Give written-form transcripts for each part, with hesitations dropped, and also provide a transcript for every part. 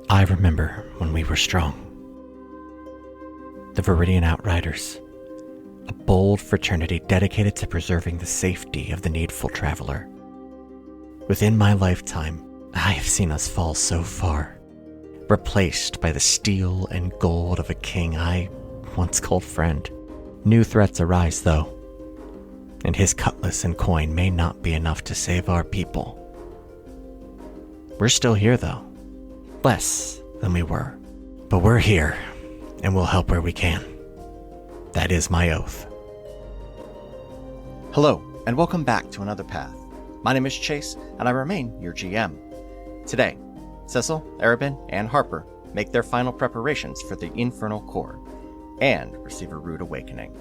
I remember when we were strong. The Viridian Outriders, a bold fraternity dedicated to preserving the safety of the needful traveler. Within my lifetime, I have seen us fall so far, replaced by the steel and gold of a king I once called friend. New threats arise, though, and his cutlass and coin may not be enough to save our people. We're still here, though. Less than we were. But we're here, and we'll help where we can. That is my oath. Hello, and welcome back to Another Path. My name is Chase, and I remain your GM. Today, Cecil, Arabin, and Harper make their final preparations for the Infernal Core and receive a rude awakening.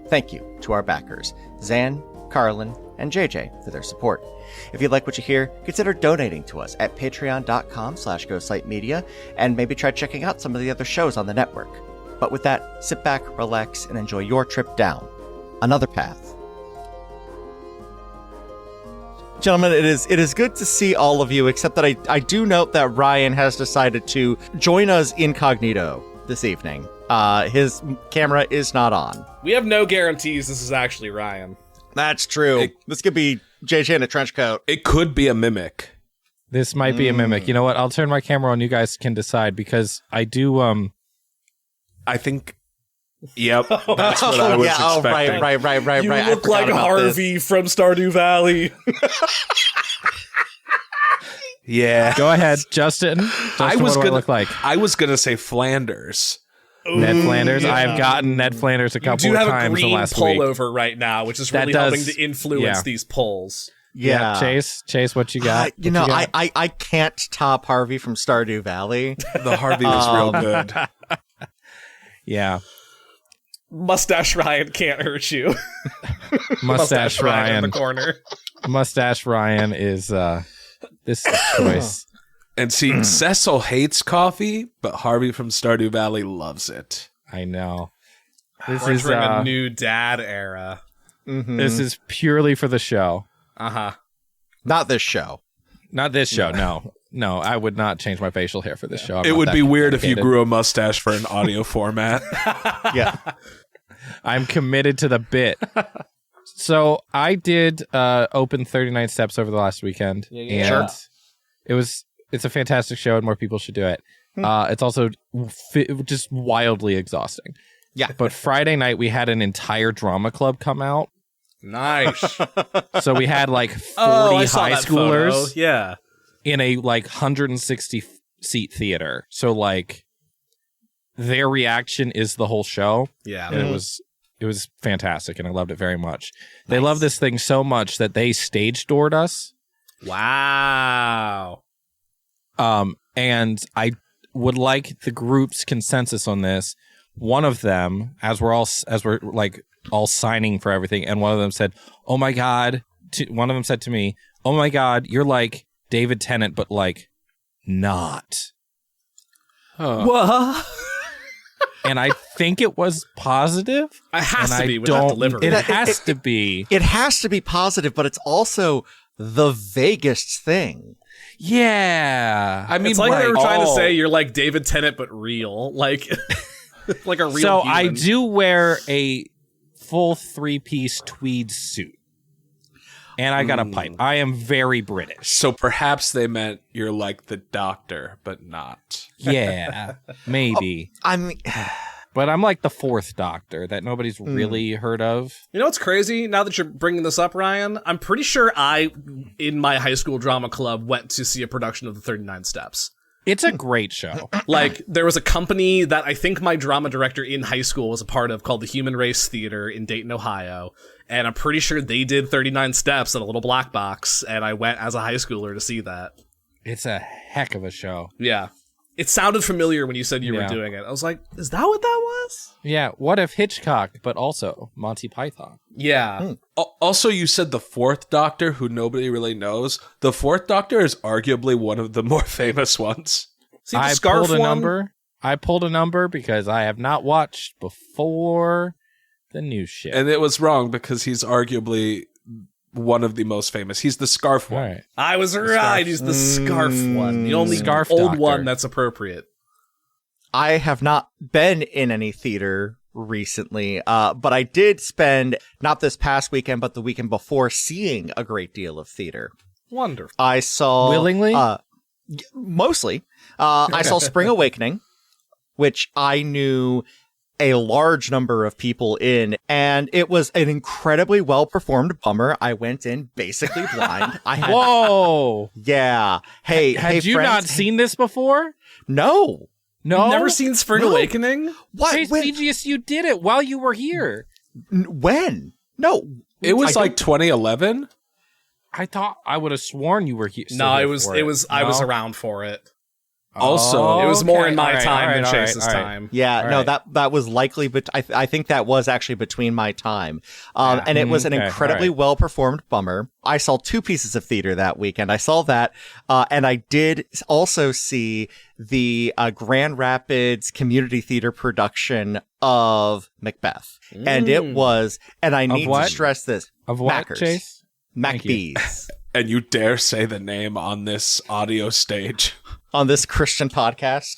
Thank you to our backers, Zan, Carlin, and JJ for their support. If you like what you hear, consider donating to us at patreon.com/ghostlightmedia, and maybe try checking out some of the other shows on the network. But with that, sit back, relax, and enjoy your trip down Another Path. Gentlemen, it is good to see all of you, except that I do note that Ryan has decided to join us incognito this evening. His camera is not on. We have no guarantees this is actually Ryan. That's true. This could be JJ in a trench coat. It could be a mimic. This might be a mimic. You know what? I'll turn my camera on. You guys can decide, because I do. I think. Yep, that's what I was expecting. Right. You I look forgot like about Harvey this. from Stardew Valley. Yeah. Go ahead, Justin. What do I look like? I was gonna say Flanders. Ned Flanders. Yeah. I've gotten Ned Flanders a couple You do of have a times the green last week. pullover right now, which is really helping to influence these polls. Yeah. Chase, what you got? I can't top Harvey from Stardew Valley. The Harvey was real good. Yeah. Mustache Ryan can't hurt you. Mustache Ryan in the corner. Mustache Ryan is this choice. And see, Cecil hates coffee, but Harvey from Stardew Valley loves it. I know. This We're is entering a new dad era. This is purely for the show. Not this show. Not this show. No, I would not change my facial hair for this show. It would be weird if you grew a mustache for an audio format. Yeah. I'm committed to the bit. So I did open 39 Steps over the last weekend. And it's a fantastic show, and more people should do it. It's also just wildly exhausting. Yeah. But Friday night, we had an entire drama club come out. Nice. So we had like 40 high schoolers. Photo. Yeah. In a like 160 seat theater. So like their reaction is the whole show. Yeah. And it was fantastic, and I loved it very much. They love this thing so much that they stage doored us. Wow. And I would like the group's consensus on this. One of them, as we're like all signing for everything, and one of them said, "Oh my God," one of them said to me, "Oh my God, you're like David Tennant, but like not." What? And I think it was positive. It has to be with that delivery. It has to be. It has to be positive, but it's also the vaguest thing. Yeah. I mean, it's like they were trying to say you're like David Tennant, but real. Like, like a real So human. I do wear a full 3-piece tweed suit. And I got a pipe. I am very British. So perhaps they meant you're like the Doctor, but not. Yeah, maybe. But I'm like the fourth Doctor that nobody's really heard of. You know what's crazy? Now that you're bringing this up, Ryan, I'm pretty sure in my high school drama club, went to see a production of the 39 Steps. It's a great show. Like, there was a company that I think my drama director in high school was a part of called the Human Race Theater in Dayton, Ohio. And I'm pretty sure they did 39 Steps at a little black box, and I went as a high schooler to see that. It's a heck of a show. Yeah. It sounded familiar when you said you were doing it. I was like, is that what that was? Yeah, what if Hitchcock, but also Monty Python? Yeah. Also, you said the fourth Doctor, who nobody really knows. The fourth Doctor is arguably one of the more famous ones. See, the I scarf pulled a one? number. I pulled a number because I have not watched before the new shit. And it was wrong because he's arguably one of the most famous. He's the scarf All one. right. I was right. He's the scarf one. The only Scarf old doctor. one that's appropriate. I have not been in any theater recently, but I did spend, not this past weekend, but the weekend before, seeing a great deal of theater. Wonderful. I saw... Willingly? Mostly. I saw Spring Awakening, which I knew a large number of people in, and it was an incredibly well-performed bummer. I went in basically blind. I had... Whoa! Yeah. Hey, Had you friends. not seen this before? No. No. You've never seen Spring No. Awakening? What? Chase When? Begius, you did it while you were here. When? No. It was I like 2011. I thought I would have sworn you were here. No, it was. I was No? around for it. Also, It was more Okay, in my all right, time all than right, all right, Chase's all right. time. Yeah, All no, right. that was likely, but I think that was actually between my time. And it was an Okay, incredibly all right. well-performed bummer. I saw 2 pieces of theater that weekend. I saw that, and I did also see the Grand Rapids Community Theater production of Macbeth. And it was, and I need to what? stress this, Of what, Mackers. Chase? Macbees. and you dare say the name on this audio stage. On this Christian podcast.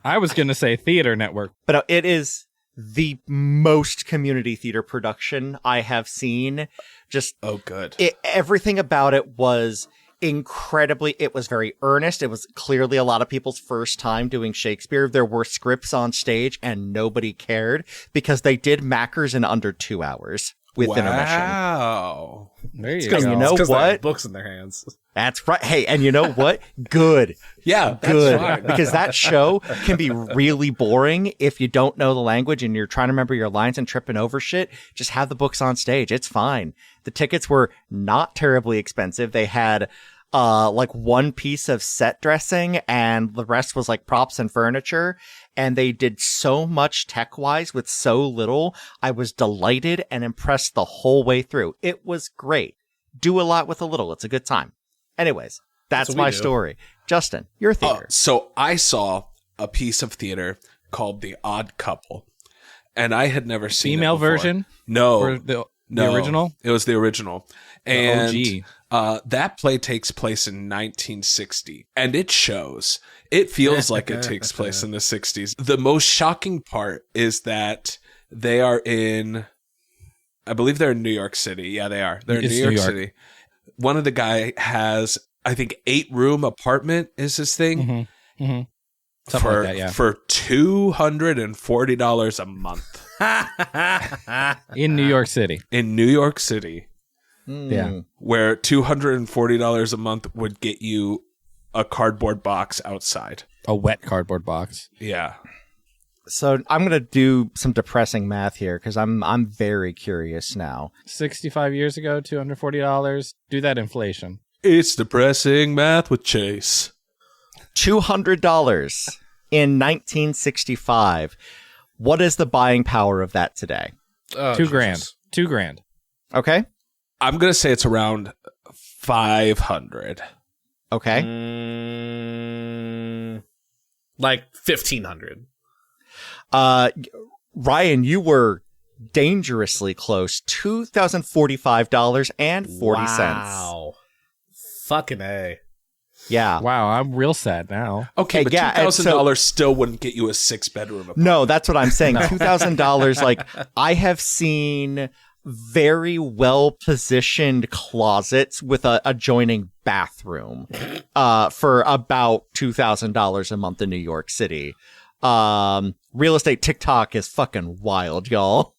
I was going to say Theater Network. But it is the most community theater production I have seen. Just Oh, good. everything about it was incredibly, it was very earnest. It was clearly a lot of people's first time doing Shakespeare. There were scripts on stage and nobody cared because they did Mackers in under 2 hours with intermission. Wow. There you Because go. you know It's 'cause they have what? books in their hands. That's right. Hey, and you know what? Good. Yeah, that's Good. fine. Because that show can be really boring if you don't know the language and you're trying to remember your lines and tripping over shit. Just have the books on stage. It's fine. The tickets were not terribly expensive. They had like one piece of set dressing and the rest was like props and furniture. And they did so much tech wise with so little. I was delighted and impressed the whole way through. It was great. Do a lot with a little. It's a good time. Anyways, that's what we my do. story. Justin, your theater. So I saw a piece of theater called The Odd Couple, and I had never seen Female it before. version? No, Or the no, original? It was the original, and OG. that play takes place in 1960, and it shows. It feels like it takes place in the 60s. The most shocking part is that they are in, I believe they're in New York City. Yeah, they are. They're in It's New York New York. City. One of the guy has, I think, 8-room apartment is his thing. Mm-hmm. Something for, like that, yeah. For $240 a month In New York City. in New York City, Yeah. where $240 a month would get you a cardboard box outside. A wet cardboard box. Yeah. So I'm going to do some depressing math here because I'm very curious now. 65 years ago, $240. Do that inflation. It's depressing math with Chase. $200 in 1965. What is the buying power of that today? Oh, $2 grand. Jesus. $2 grand. Okay. I'm going to say it's around 500. Okay. Like 1,500. Ryan, you were dangerously close. $2,045.40. Wow. Fucking A. Yeah. Wow, I'm real sad now. Okay, Hey, but yeah, and $2,000 still wouldn't get you a 6-bedroom apartment. No, that's what I'm saying. $2,000. Like, I have seen very well positioned closets with a adjoining bathroom for about $2,000 a month in New York City. Real estate TikTok is fucking wild, y'all.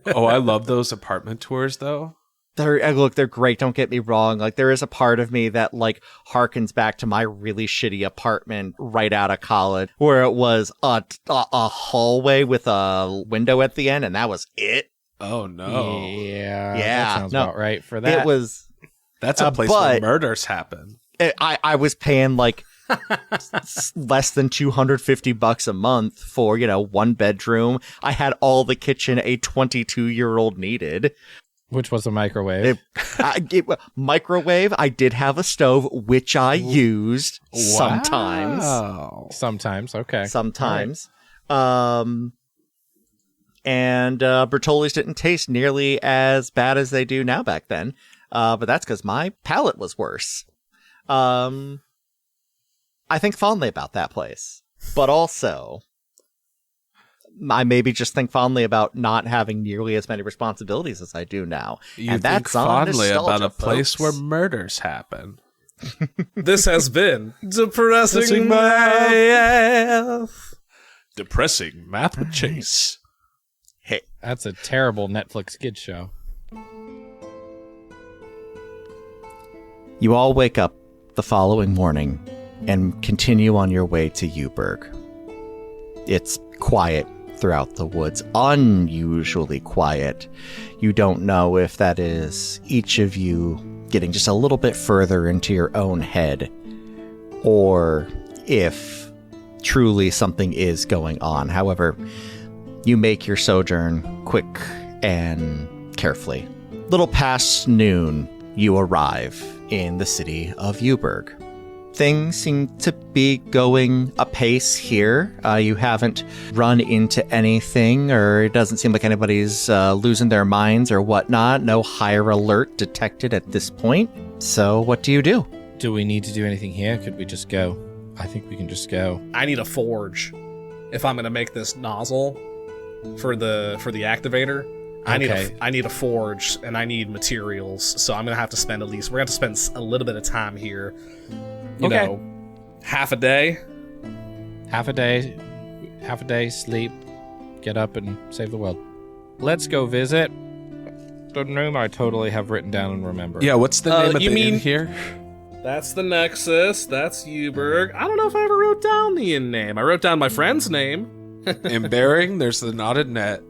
Oh, I love those apartment tours, though. They're great. Don't get me wrong. Like, there is a part of me that like harkens back to my really shitty apartment right out of college, where it was a hallway with a window at the end, and that was it. Oh, no. Yeah. Yeah, That sounds no, about right for that. It was. That's a place where but- murders happen. I was paying like less than $250 a month for, one bedroom. I had all the kitchen a 22-year-old needed. Which was a microwave. Microwave. I did have a stove, which I used sometimes. Wow. Sometimes. Okay. Sometimes. And Bertolli's didn't taste nearly as bad as they do now back then. But that's because my palate was worse. I think fondly about that place. But also, I maybe just think fondly about not having nearly as many responsibilities as I do now. You and think that's on fondly nostalgia, about a place folks. where murders happen. This has been Depressing Math. Depressing Math with Chase. Hey, That's a terrible Netflix kid show. you all wake up the following morning and continue on your way to Uberg. It's quiet throughout the woods, unusually quiet. You don't know if that is each of you getting just a little bit further into your own head, or if truly something is going on. However, you make your sojourn quick and carefully. Little past noon, you arrive in the city of Uberg. Things seem to be going apace here. You haven't run into anything, or it doesn't seem like anybody's losing their minds or whatnot. No higher alert detected at this point. So what do you do? Do we need to do anything here? Could we just go? I think we can just go. I need a forge if I'm gonna make this nozzle for the activator. Okay. I need a forge and I need materials. So I'm gonna have to spend we're gonna have to spend a little bit of time here. You Okay. know, half a day. Half a day, sleep, get up and save the world. Let's go visit the name I totally have written down and remember. Yeah, what's the name of you the mean- inn here? That's the Nexus. That's Uberg. I don't know if I ever wrote down the inn name. I wrote down my friend's name. In Bering, there's the Knotted Net.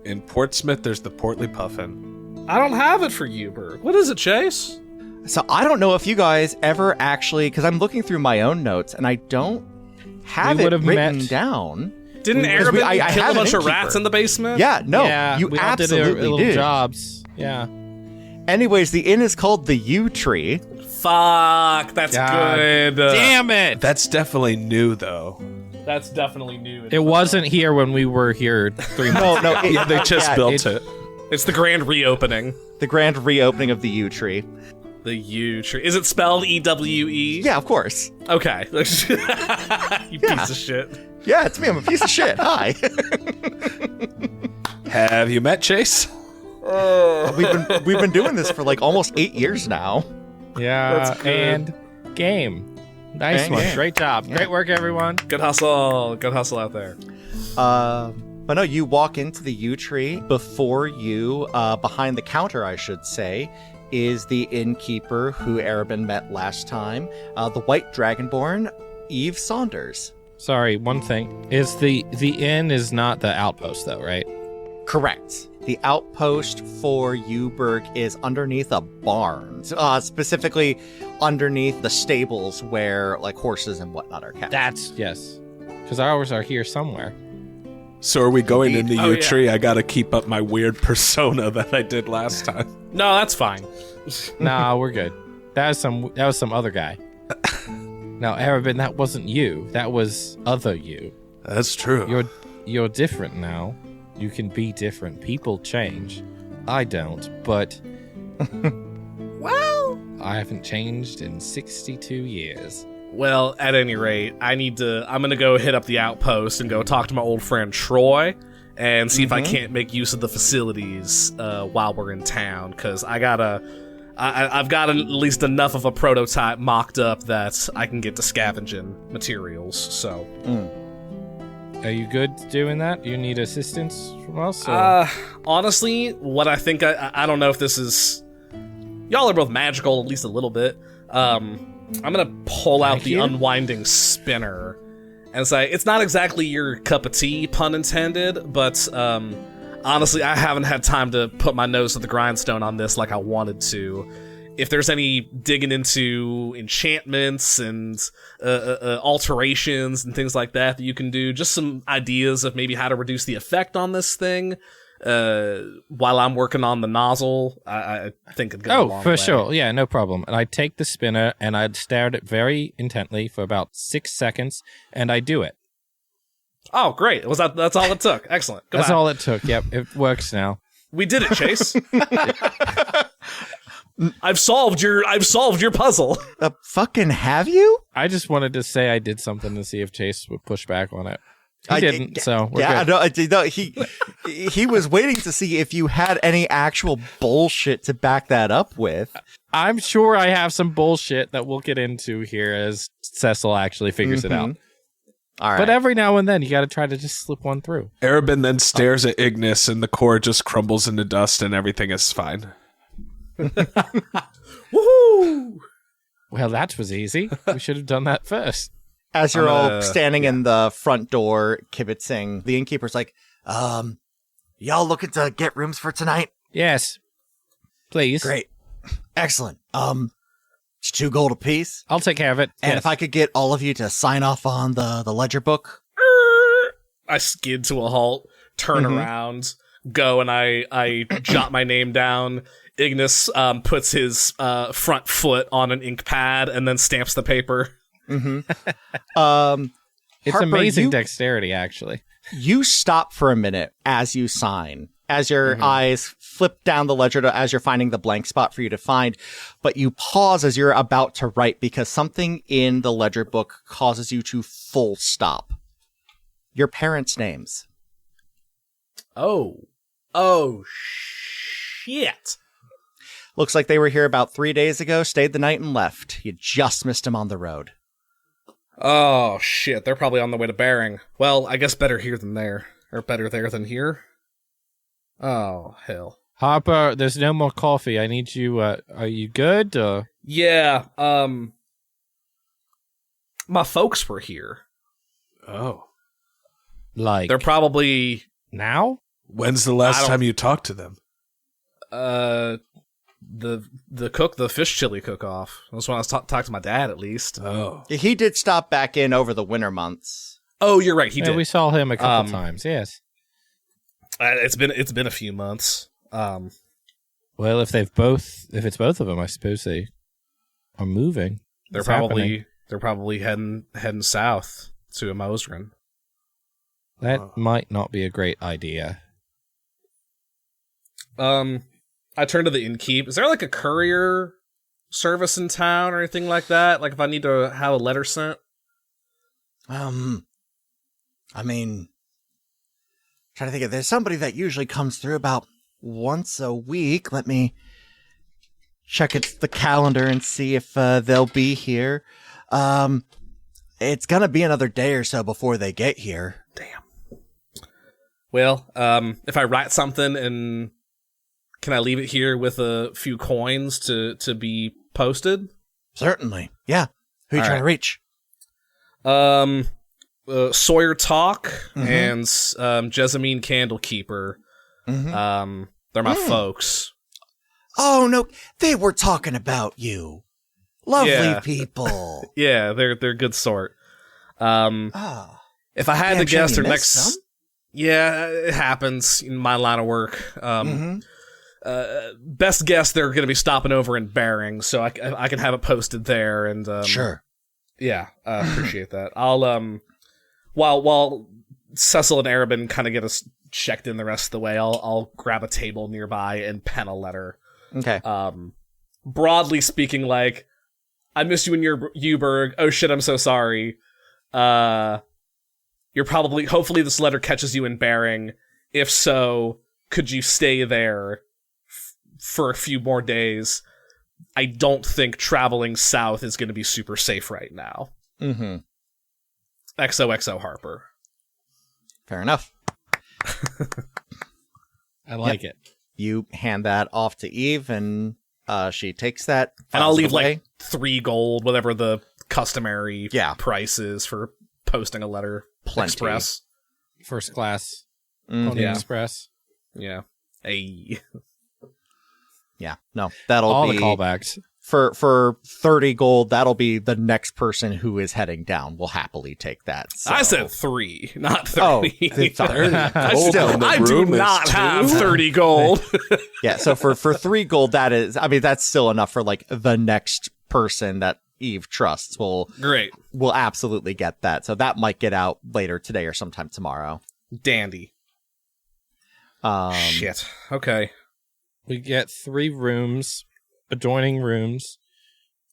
In Portsmouth, there's the Portly Puffin. I don't have it for Uberg. What is it, Chase? So I don't know if you guys ever actually, because I'm looking through my own notes and I don't have We it would've written met- down. Didn't Because Arabin I kill have a an bunch of innkeeper. rats in the basement? Yeah, no, yeah, you we all did absolutely our little did. jobs. Yeah. Anyways, the inn is called the Yew Tree. Fuck, that's God good. Damn it! That's definitely new, though. That's definitely new. It wasn't here when we were here 3 months. No, Yeah, they just built it. It's the grand reopening. the grand reopening of the Yew Tree. The U tree. Is it spelled EWE? Yeah, of course. Okay. You Yeah. piece of shit. Yeah, it's me. I'm a piece of shit. Hi. Have you met Chase? we've been doing this for like almost 8 years now. Yeah, That's good. and game. Nice And one. game. Great job. Yeah. Great work, everyone. Good hustle. Good hustle out there. But no, you walk into the Yew Tree. Before you, behind the counter, I should say, is the innkeeper who Arabin met last time, the White Dragonborn, Eve Saunders. Sorry, one thing. Is the inn is not the outpost though, right? Correct. The outpost for Uberg is underneath a barn, specifically underneath the stables where like horses and whatnot are kept. That's yes. Because ours are here somewhere. So are we going into Oh, Yew yeah. Tree? I gotta keep up my weird persona that I did last time. No, that's fine. Nah, we're good. That was some other guy. No, Arabin, that wasn't you. That was other you. That's true. You're different now. You can be different. People change. I don't, but Well, I haven't changed in 62 years. well, at any rate, I'm gonna go hit up the outpost and go talk to my old friend Troy and see if I can't make use of the facilities while we're in town, because I've got at least enough of a prototype mocked up that I can get to scavenging materials. So, Are you good doing that? You need assistance from us? Or? honestly, what I think I don't know if this is. Y'all are both magical, at least a little bit. I'm gonna pull out Thank the you. unwinding spinner and say it's not exactly your cup of tea, pun intended, but honestly, I haven't had time to put my nose to the grindstone on this like I wanted to. If there's any digging into enchantments and alterations and things like that you can do, just some ideas of maybe how to reduce the effect on this thing while I'm working on the nozzle, I think it'd go a long for way. sure. Yeah, no problem. And I take the spinner and I'd stare at it very intently for about 6 seconds, and I do it. Oh, great. That's all it took. Excellent. Goodbye. That's all it took. Yep, it works now. We did it, Chase. I've solved your puzzle. Fucking have you? I just wanted to say I did something to see if Chase would push back on it. He didn't, so we're good. No, he was waiting to see if you had any actual bullshit to back that up with. I'm sure I have some bullshit that we'll get into here as Cecil actually figures it out. All right. But every now and then, you got to try to just slip one through. Arabin then stares at Ignis, and the core just crumbles into dust, and everything is fine. Woohoo! Well, that was easy. We should have done that first. As you're all standing in the front door kibitzing, the innkeeper's like, y'all looking to get rooms for tonight? Yes. Please. Great. Excellent. It's 2 gold apiece. I'll take care of it. And Yes. if I could get all of you to sign off on the ledger book. I skid to a halt, turn around, go, and I jot my name down. Ignis puts his front foot on an ink pad and then stamps the paper. It's Harper, amazing dexterity, actually. You stop for a minute as you sign, as your eyes flip down the ledger as you're finding the blank spot for you to find, but you pause as you're about to write because something in the ledger book causes you to full stop. Your parents' names. Oh, shit. Looks like they were here about 3 days ago, stayed the night and left. You just missed them on the road. Oh, shit. They're probably on the way to Bering. Well, I guess better here than there. Or better there than here. Oh, hell. Harper, there's no more coffee. I need you. Are you good? Yeah, my folks were here. Oh. Like, They're probably, now? When's the last time you talked to them? the cook, the fish chili cook-off. That's when I was talking to my dad, at least. Oh. He did stop back in over the winter months. Oh, you're right, he Yeah, did. we saw him a couple times, yes. It's been a few months. Well, if it's both of them, I suppose they are moving. They're It's happening. probably heading south to Amosrin. That might not be a great idea. I turned to the innkeep. Is there like a courier service in town or anything like that? Like if I need to have a letter sent? I mean, trying to think of, there's somebody that usually comes through about once a week. Let me check the calendar and see if they'll be here. It's gonna be another day or so before they get here. Damn. Well, if I write something, and can I leave it here with a few coins to be posted? Certainly. Yeah. Who you All trying to reach? Sawyer Talk and Jessamine Candlekeeper. They're my folks. Oh, no. They were talking about you. Lovely Yeah. people. Yeah, they're good sort. If I had Damn to guess, shame their you missed next. some. Yeah, it happens in my line of work. Best guess, they're going to be stopping over in Bering, so I can have it posted there. And Sure. yeah, appreciate that. I'll while Cecil and Arabin kind of get us checked in the rest of the way, I'll grab a table nearby and pen a letter. Okay. Broadly speaking, like, I miss you in your Uberg. Oh shit, I'm so sorry. Hopefully this letter catches you in Bering. If so, could you stay there for a few more days? I don't think traveling south is going to be super safe right now. XOXO Harper. Fair enough. I like it. You hand that off to Eve, and she takes that. And I'll files it leave away. like 3 gold, whatever the customary Yeah. price is for posting a letter. Plenty. Express. First class. Mhm. Pony Yeah. Express. Yeah. Hey. Yeah. No, that'll All be the callbacks. for 30 gold. That'll be the next person who is heading down. Will happily take that. So. I said 3, not 30. Oh, sorry. I do not have 30 gold. Yeah. So for 3 gold, that is. I mean, that's still enough for like the next person that Eve trusts will Great. absolutely get that. So that might get out later today or sometime tomorrow. Dandy. Shit. Okay. We get 3 rooms, adjoining rooms.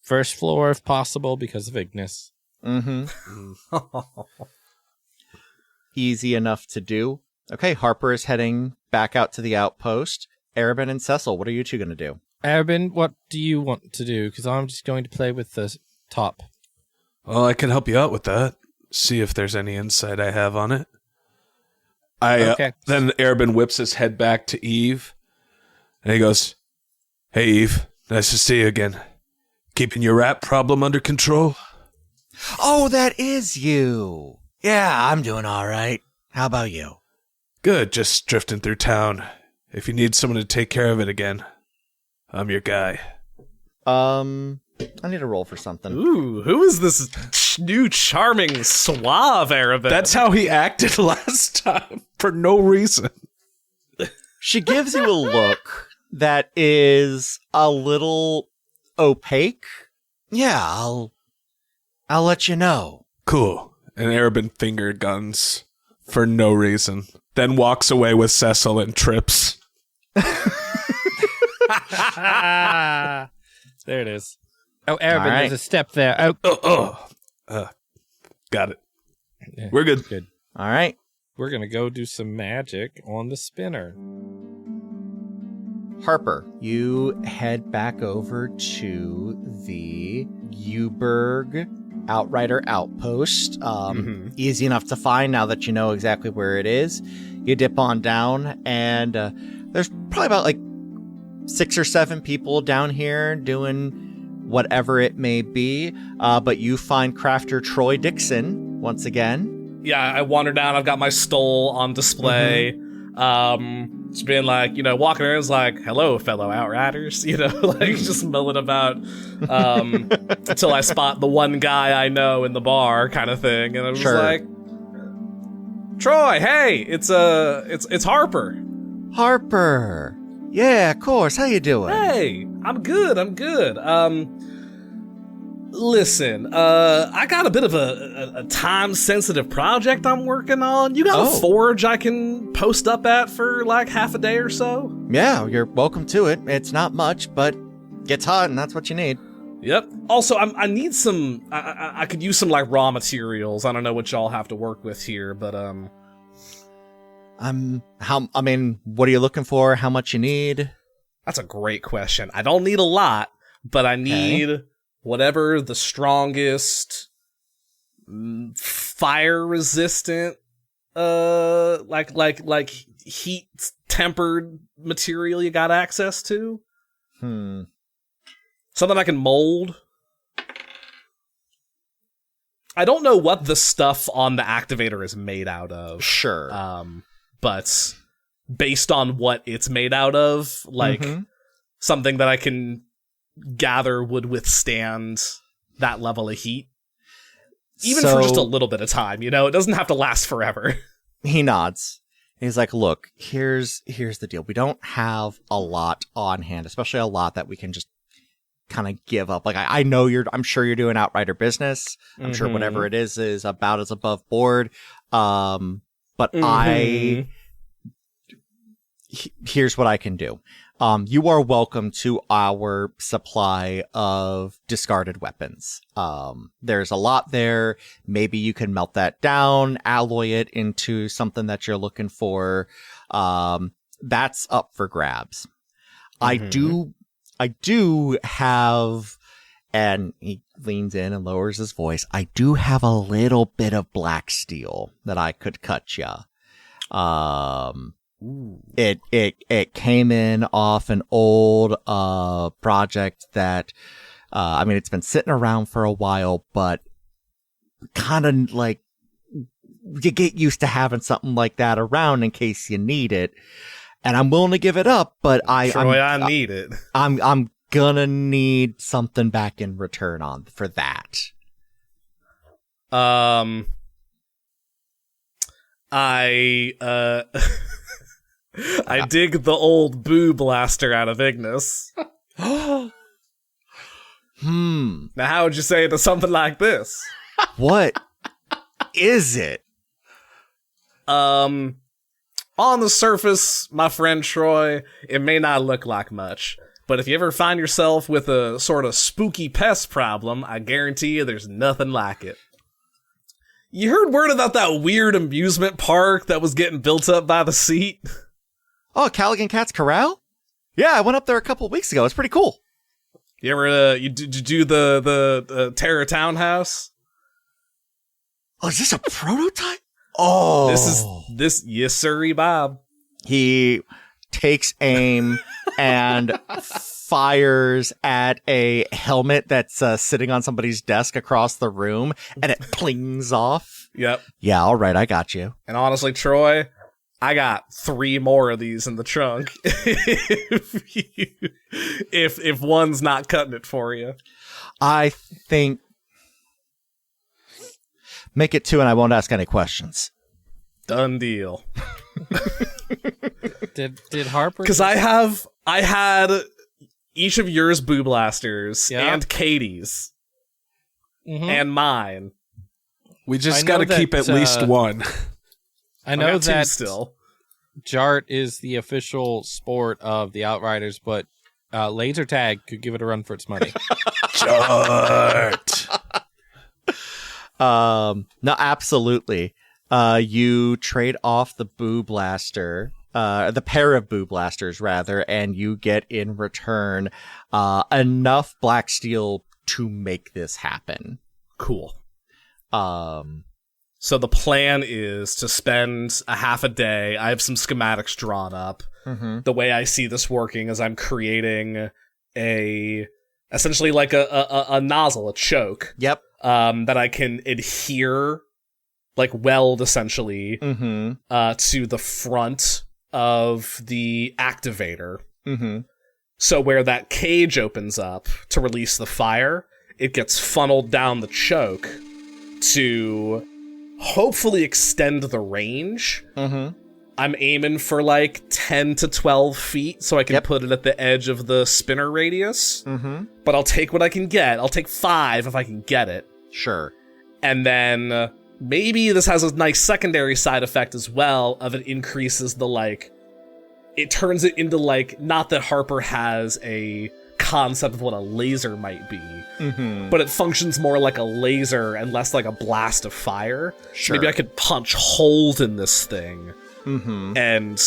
First floor if possible because of Ignis. Easy enough to do. Okay, Harper is heading back out to the outpost. Arabin and Cecil, what are you two going to do? Arabin, what do you want to do? Because I'm just going to play with the top. Well, I can help you out with that. See if there's any insight I have on it. Then Arabin whips his head back to Eve, and he goes, "Hey, Eve, nice to see you again. Keeping your rat problem under control?" Oh, that is you. Yeah, I'm doing all right. How about you? Good, just drifting through town. If you need someone to take care of it again, I'm your guy. I need a roll for something. Ooh, who is this new charming suave Arabin? That's how he acted last time, for no reason. She gives you a look that is a little opaque. Yeah, I'll let you know. Cool. And Arabin finger guns for no reason. Then walks away with Cecil and trips. There it is. Oh, Arabin, All right. there's a step there. Got it. Yeah, We're good. Good. All right. We're going to go do some magic on the spinner. Harper, you head back over to the Uberg Outrider Outpost. Easy enough to find now that you know exactly where it is. You dip on down, and there's probably about like 6 or 7 people down here doing whatever it may be. But you find Crafter Troy Dixon once again. Yeah, I wander down. I've got my stole on display. Just being like, walking around is like, hello, fellow Outriders, like just milling about until I spot the one guy I know in the bar kind of thing. And I was like, Troy, hey, it's Harper. Harper. Yeah, of course. How you doing? Hey, I'm good. Listen, I got a bit of a time-sensitive project I'm working on. You got a forge I can post up at for like half a day or so? Yeah, you're welcome to it. It's not much, but gets hot, and that's what you need. Yep. Also, I need some. I could use some like raw materials. I don't know what y'all have to work with here, but what are you looking for? How much you need? That's a great question. I don't need a lot, but I need whatever the strongest fire resistant like heat tempered material you got access to. Something I can mold. I don't know what the stuff on the activator is made out of. Sure. But based on what it's made out of, like something that I can gather would withstand that level of heat. Even for just a little bit of time, it doesn't have to last forever. He nods. He's like, look, here's the deal. We don't have a lot on hand, especially a lot that we can just kind of give up. Like, I'm sure you're doing Outrider business. I'm sure whatever it is about as above board. But here's what I can do. You are welcome to our supply of discarded weapons. There's a lot there. Maybe you can melt that down, alloy it into something that you're looking for. That's up for grabs. I do have, and he leans in and lowers his voice, I do have a little bit of black steel that I could cut you. It came in off an old project that it's been sitting around for a while, but kind of like you get used to having something like that around in case you need it. And I'm willing to give it up, but I need it. I'm gonna need something back in return for that. I dig the old boo blaster out of Ignis. Now, how would you say to something like this? What is it? On the surface, my friend Troy, it may not look like much, but if you ever find yourself with a sort of spooky pest problem, I guarantee you there's nothing like it. You heard word about that weird amusement park that was getting built up by the seat? Oh, Callaghan Cat's Corral? Yeah, I went up there a couple weeks ago. It's pretty cool. You ever did you do the Terror Townhouse? Oh, is this a prototype? Oh, This yes sirree, Bob. He takes aim and fires at a helmet that's sitting on somebody's desk across the room, and it plings off. Yep. Yeah, all right, I got you. And honestly, Troy, I got 3 more of these in the trunk. if one's not cutting it for you. I think make it 2 and I won't ask any questions. Done deal. Did Harper? Because I had each of yours Boo Blasters and Katie's and mine. We just I know got to keep that, at least one. I know got 2 that still. Jart is the official sport of the Outriders, but laser tag could give it a run for its money. Jart. No, absolutely. You trade off the Boo Blaster, the pair of Boo Blasters rather, and you get in return enough black steel to make this happen. Cool. So the plan is to spend a half a day. I have some schematics drawn up. Mm-hmm. The way I see this working is I'm creating essentially like a nozzle, a choke. Yep. That I can adhere, like weld essentially, to the front of the activator. Mm-hmm. So where that cage opens up to release the fire, it gets funneled down the choke to hopefully extend the range. Mm-hmm. I'm aiming for like 10 to 12 feet so I can put it at the edge of the spinner radius. Mm-hmm. But I'll take what I can get. I'll take 5 if I can get it. Sure. And then maybe this has a nice secondary side effect as well of it increases the like, it turns it into like, not that Harper has a concept of what a laser might be, but it functions more like a laser and less like a blast of fire. Sure. Maybe I could punch holes in this thing and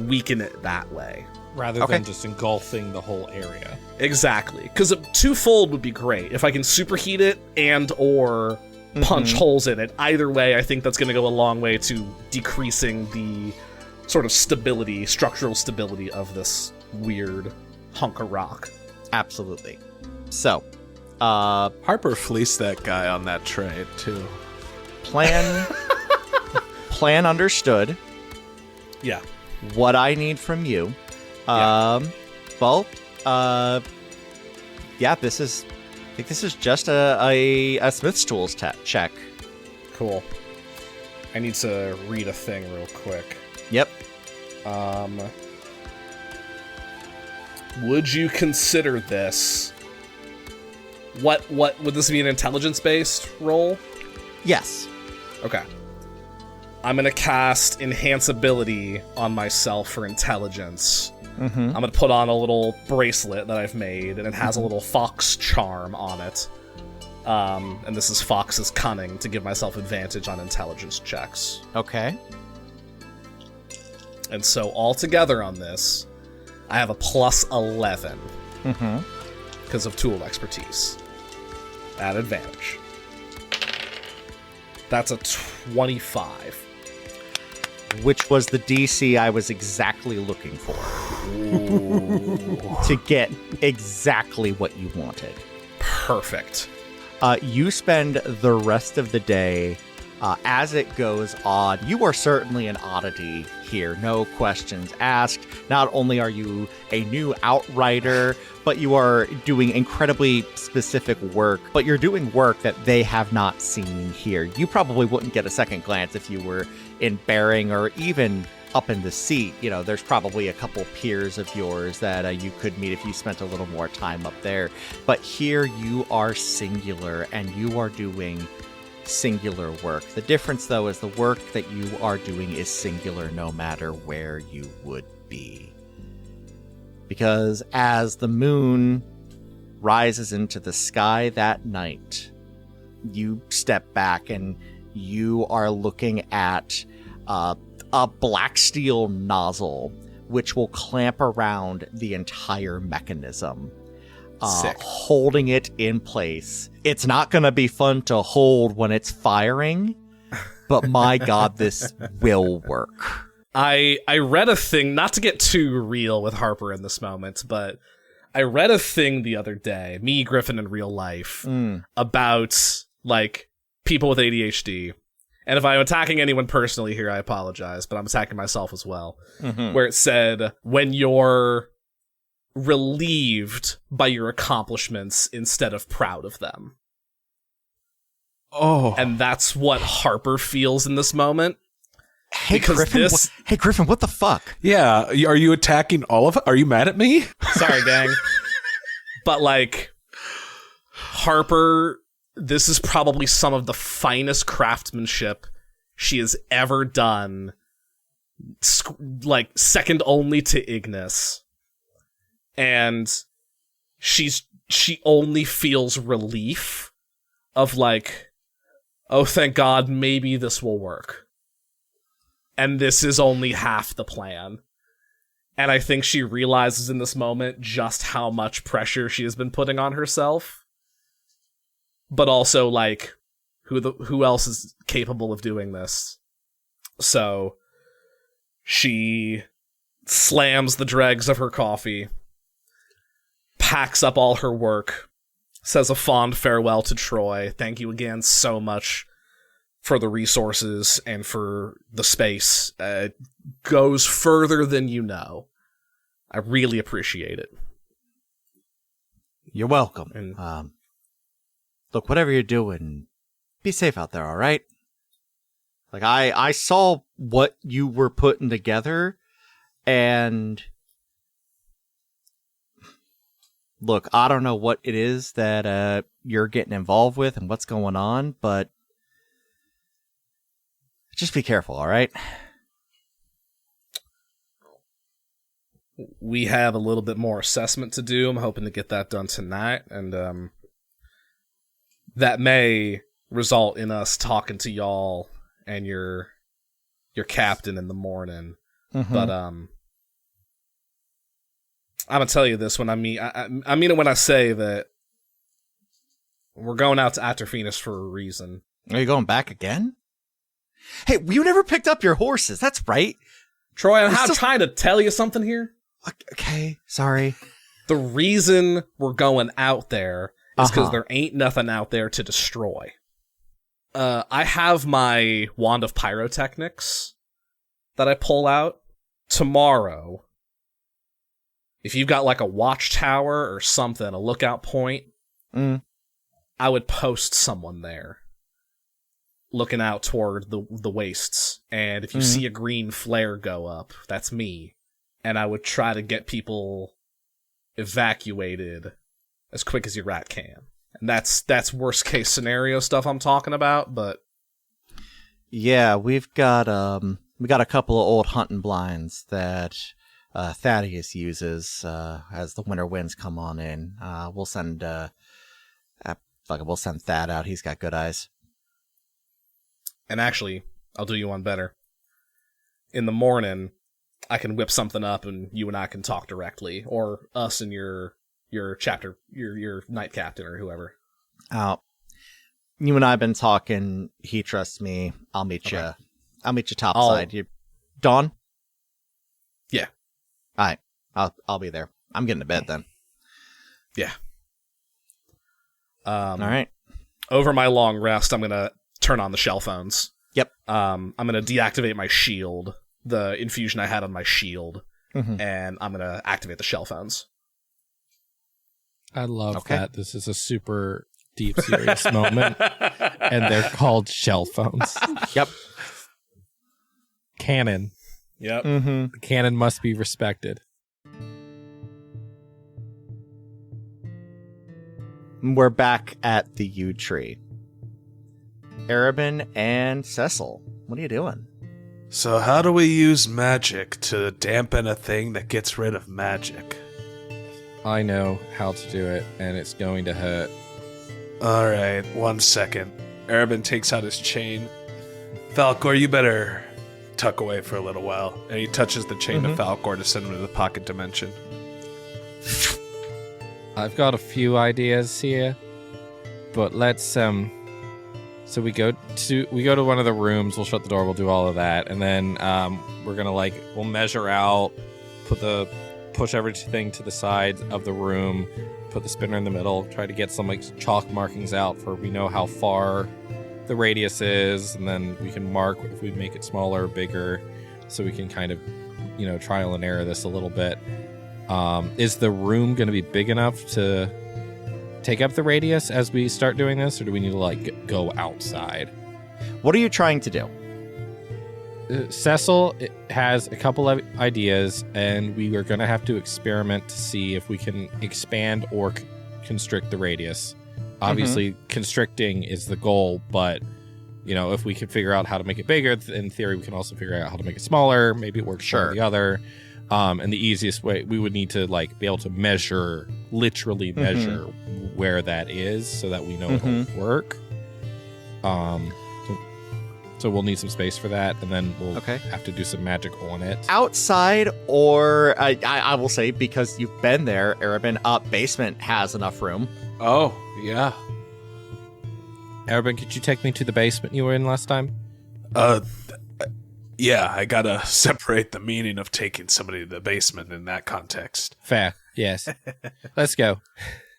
weaken it that way. Rather than just engulfing the whole area. Exactly. Because twofold would be great. If I can superheat it and or punch holes in it, either way, I think that's going to go a long way to decreasing the sort of stability, structural stability of this weird hunk of rock. Absolutely. So, Harper fleeced that guy on that trade, too. plan understood. Yeah. What I need from you. This is, I think this is just a Smith's Tools check. Cool. I need to read a thing real quick. Yep. Would you consider this? What would this be, an intelligence-based roll? Yes. Okay. I'm gonna cast Enhance Ability on myself for intelligence. I'm gonna put on a little bracelet that I've made, and it has a little fox charm on it. And this is Fox's Cunning to give myself advantage on intelligence checks. Okay. And so altogether on this, I have a plus 11 because of tool expertise at advantage. That's a 25. Which was the DC I was exactly looking for. To get exactly what you wanted. Perfect. You spend the rest of the day, as it goes on, you are certainly an oddity here, no questions asked. Not only are you a new outrider, but you are doing incredibly specific work, but you're doing work that they have not seen here. You probably wouldn't get a second glance if you were in Bering or even up in the seat, there's probably a couple peers of yours that you could meet if you spent a little more time up there. But here you are singular, and you are doing singular work. The difference, though, is the work that you are doing is singular no matter where you would be. Because as the moon rises into the sky that night, you step back and you are looking at a black steel nozzle which will clamp around the entire mechanism, holding it in place. It's not going to be fun to hold when it's firing, but my god, this will work. I read a thing, not to get too real with Harper in this moment, but I read a thing the other day, me, Griffin, in real life, about, like, people with ADHD. And if I'm attacking anyone personally here, I apologize, but I'm attacking myself as well. Where it said, when you're relieved by your accomplishments instead of proud of them. Oh. And that's what Harper feels in this moment. Hey, Griffin, what the fuck? Yeah, are you attacking all of it? Are you mad at me? Sorry, gang. But, like, Harper, this is probably some of the finest craftsmanship she has ever done, like, second only to Ignis. And she only feels relief of, like, oh, thank God, maybe this will work. And this is only half the plan. And I think she realizes in this moment just how much pressure she has been putting on herself. But also, like, who else is capable of doing this? So she slams the dregs of her coffee, packs up all her work, says a fond farewell to Troy. Thank you again so much for the resources and for the space. Goes further than you know. I really appreciate it. You're welcome. And look, whatever you're doing, be safe out there, all right? Like, I saw what you were putting together, and look, I don't know what it is that you're getting involved with and what's going on, but just be careful, all right? We have a little bit more assessment to do. I'm hoping to get that done tonight, and that may result in us talking to y'all and your captain in the morning. But I'm gonna tell you this when I mean it when I say that we're going out to Aterphenis for a reason. Are you going back again? Hey, you never picked up your horses. That's right. Troy, I'm trying to tell you something here. Okay, sorry. The reason we're going out there is because there ain't nothing out there to destroy. I have my Wand of Pyrotechnics that I pull out. Tomorrow, if you've got like a watchtower or something, a lookout point, I would post someone there looking out toward the wastes. And if you see a green flare go up, that's me. And I would try to get people evacuated as quick as your rat can. And that's worst case scenario stuff I'm talking about, but yeah, we've got a couple of old hunting blinds that Thaddeus uses as the winter winds come on in. We'll send Thad out. He's got good eyes. And actually, I'll do you one better. In the morning, I can whip something up and you and I can talk directly, or us and your chapter, your knight captain or whoever. You and I have been talking. He trusts me. I'll meet you. I'll meet you topside. You, Dawn? Yeah. All right. I'll be there. I'm getting to bed then. Yeah. All right. Over my long rest, I'm gonna turn on the shell phones. Yep. I'm gonna deactivate my shield, the infusion I had on my shield, and I'm gonna activate the shell phones. I love that this is a super deep, serious moment, and they're called shell phones. Yep. Canon. Yep. Mm-hmm. The canon must be respected. We're back at the yew tree. Arabin and Cecil, what are you doing? So how do we use magic to dampen a thing that gets rid of magic? I know how to do it, and it's going to hurt. Alright, 1 second. Arabin takes out his chain. Falcor, you better tuck away for a little while. And he touches the chain to Falcor to send him to the pocket dimension. I've got a few ideas here, but let's so we go to one of the rooms. We'll shut the door. We'll do all of that, and then we're gonna we'll measure out, push everything to the side of the room, put the spinner in the middle, try to get some chalk markings out for we know how far the radius is, and then we can mark if we make it smaller or bigger, so we can kind of trial and error this a little bit. Is the room going to be big enough to take up the radius as we start doing this, or do we need to go outside? What are you trying to do? Cecil has a couple of ideas, and we are going to have to experiment to see if we can expand or constrict the radius. Obviously, constricting is the goal, but if we can figure out how to make it bigger, in theory, we can also figure out how to make it smaller. Maybe it works one or the other. And the easiest way, we would need to be able to literally measure where that is, so that we know it'll work. So we'll need some space for that, and then we'll have to do some magic on it. Outside, or I will say, because you've been there, Arabin, basement has enough room. Oh, yeah. Arabin, could you take me to the basement you were in last time? Yeah, I gotta separate the meaning of taking somebody to the basement in that context. Fair, yes. Let's go.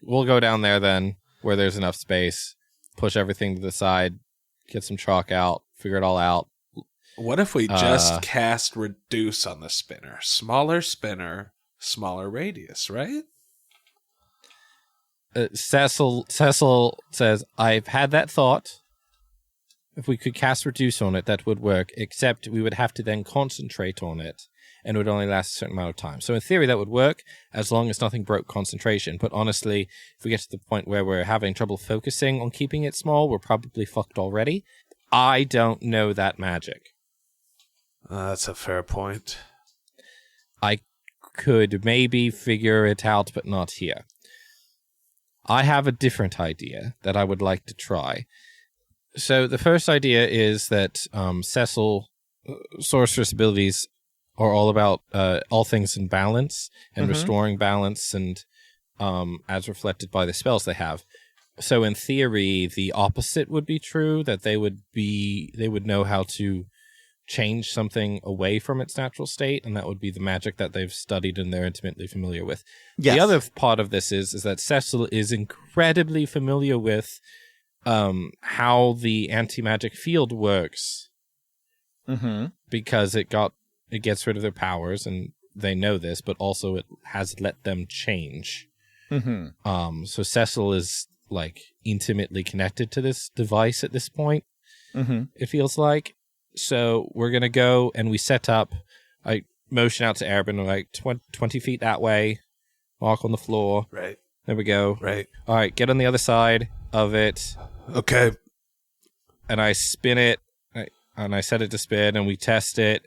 We'll go down there then, where there's enough space, push everything to the side, get some chalk out, figure it all out. What if we just cast Reduce on the spinner? Smaller spinner, smaller radius, right? Cecil says, I've had that thought. If we could cast Reduce on it, that would work, except we would have to then concentrate on it, and it would only last a certain amount of time. So in theory, that would work, as long as nothing broke concentration. But honestly, if we get to the point where we're having trouble focusing on keeping it small, we're probably fucked already. I don't know that magic. That's a fair point. I could maybe figure it out, but not here. I have a different idea that I would like to try. So the first idea is that Cecil sorceress abilities are all about all things in balance and restoring balance, and as reflected by the spells they have. So in theory, the opposite would be true, that they would know how to change something away from its natural state, and that would be the magic that they've studied and they're intimately familiar with. Yes. The other part of this is that Cecil is incredibly familiar with how the anti-magic field works, because it gets rid of their powers, and they know this, but also it has let them change. So Cecil is intimately connected to this device at this point. It feels like. So we're gonna go and we set up. I motion out to Arabin 20 feet that way. Mark on the floor. Right. There we go. Right. All right, get on the other side of it. Okay. And I spin it, and I set it to spin, and we test it.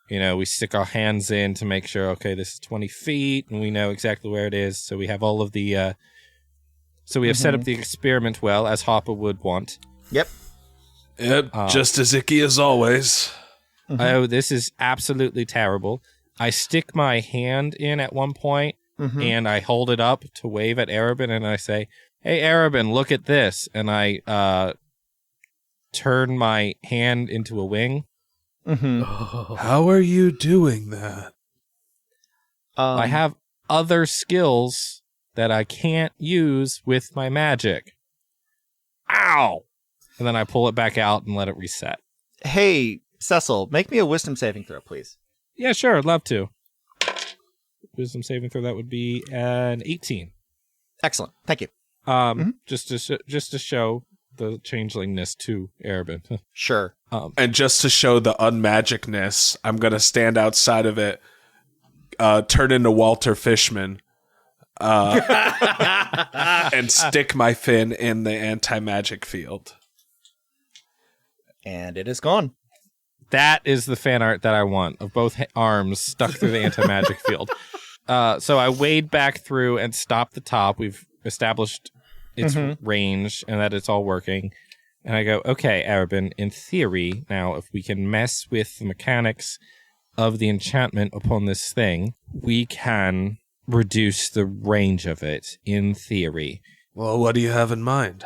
We stick our hands in to make sure, okay, this is 20 feet, and we know exactly where it is. So we have all of the... so we have set up the experiment well, as Harper would want. Yep. Just as icky as always. Oh, this is absolutely terrible. I stick my hand in at one point, and I hold it up to wave at Arabin, and I say, hey, Arabin, look at this. And I turn my hand into a wing. How are you doing that? I have other skills that I can't use with my magic. Ow! And then I pull it back out and let it reset. Hey, Cecil, make me a wisdom saving throw, please. Yeah, sure. I'd love to. Wisdom saving throw, that would be an 18. Excellent. Thank you. Just to show the changelingness to Erebin. Sure. And just to show the unmagicness, I'm going to stand outside of it, turn into Walter Fishman, and stick my fin in the anti-magic field. And it is gone. That is the fan art that I want, of both arms stuck through the anti-magic field. So I wade back through and stop the top. We've established its range and that it's all working. And I go, okay, Erebin, in theory, now, if we can mess with the mechanics of the enchantment upon this thing, we can reduce the range of it, in theory. Well, what do you have in mind?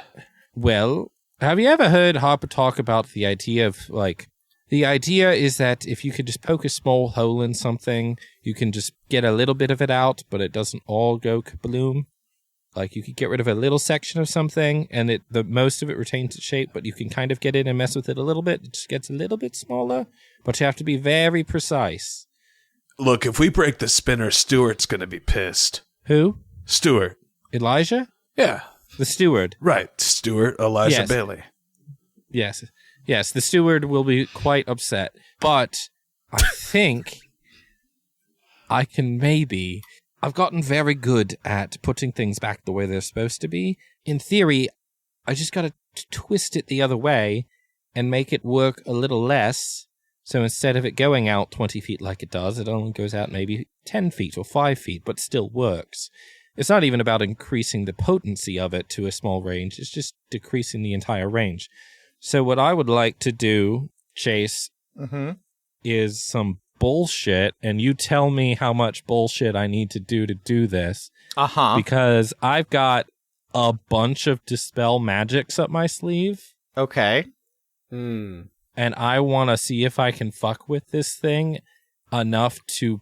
Well, have you ever heard Harper talk about the idea of, like, the idea is that if you could just poke a small hole in something, you can just get a little bit of it out, but it doesn't all go kabloom. Like, you could get rid of a little section of something, and the most of it retains its shape, but you can kind of get in and mess with it a little bit. It just gets a little bit smaller, but you have to be very precise. Look, if we break the spinner, Stuart's going to be pissed. Who? Stuart. Elijah? Yeah. The steward. Right. Stuart, Elijah Yes. Bailey. Yes. Yes, the steward will be quite upset. But I think I can maybe... I've gotten very good at putting things back the way they're supposed to be. In theory, I just got to twist it the other way and make it work a little less. So instead of it going out 20 feet like it does, it only goes out maybe 10 feet or 5 feet, but still works. It's not even about increasing the potency of it to a small range. It's just decreasing the entire range. So what I would like to do, Chase, is some bullshit, and you tell me how much bullshit I need to do this. Because I've got a bunch of Dispel Magics up my sleeve. Okay. And I want to see if I can fuck with this thing enough to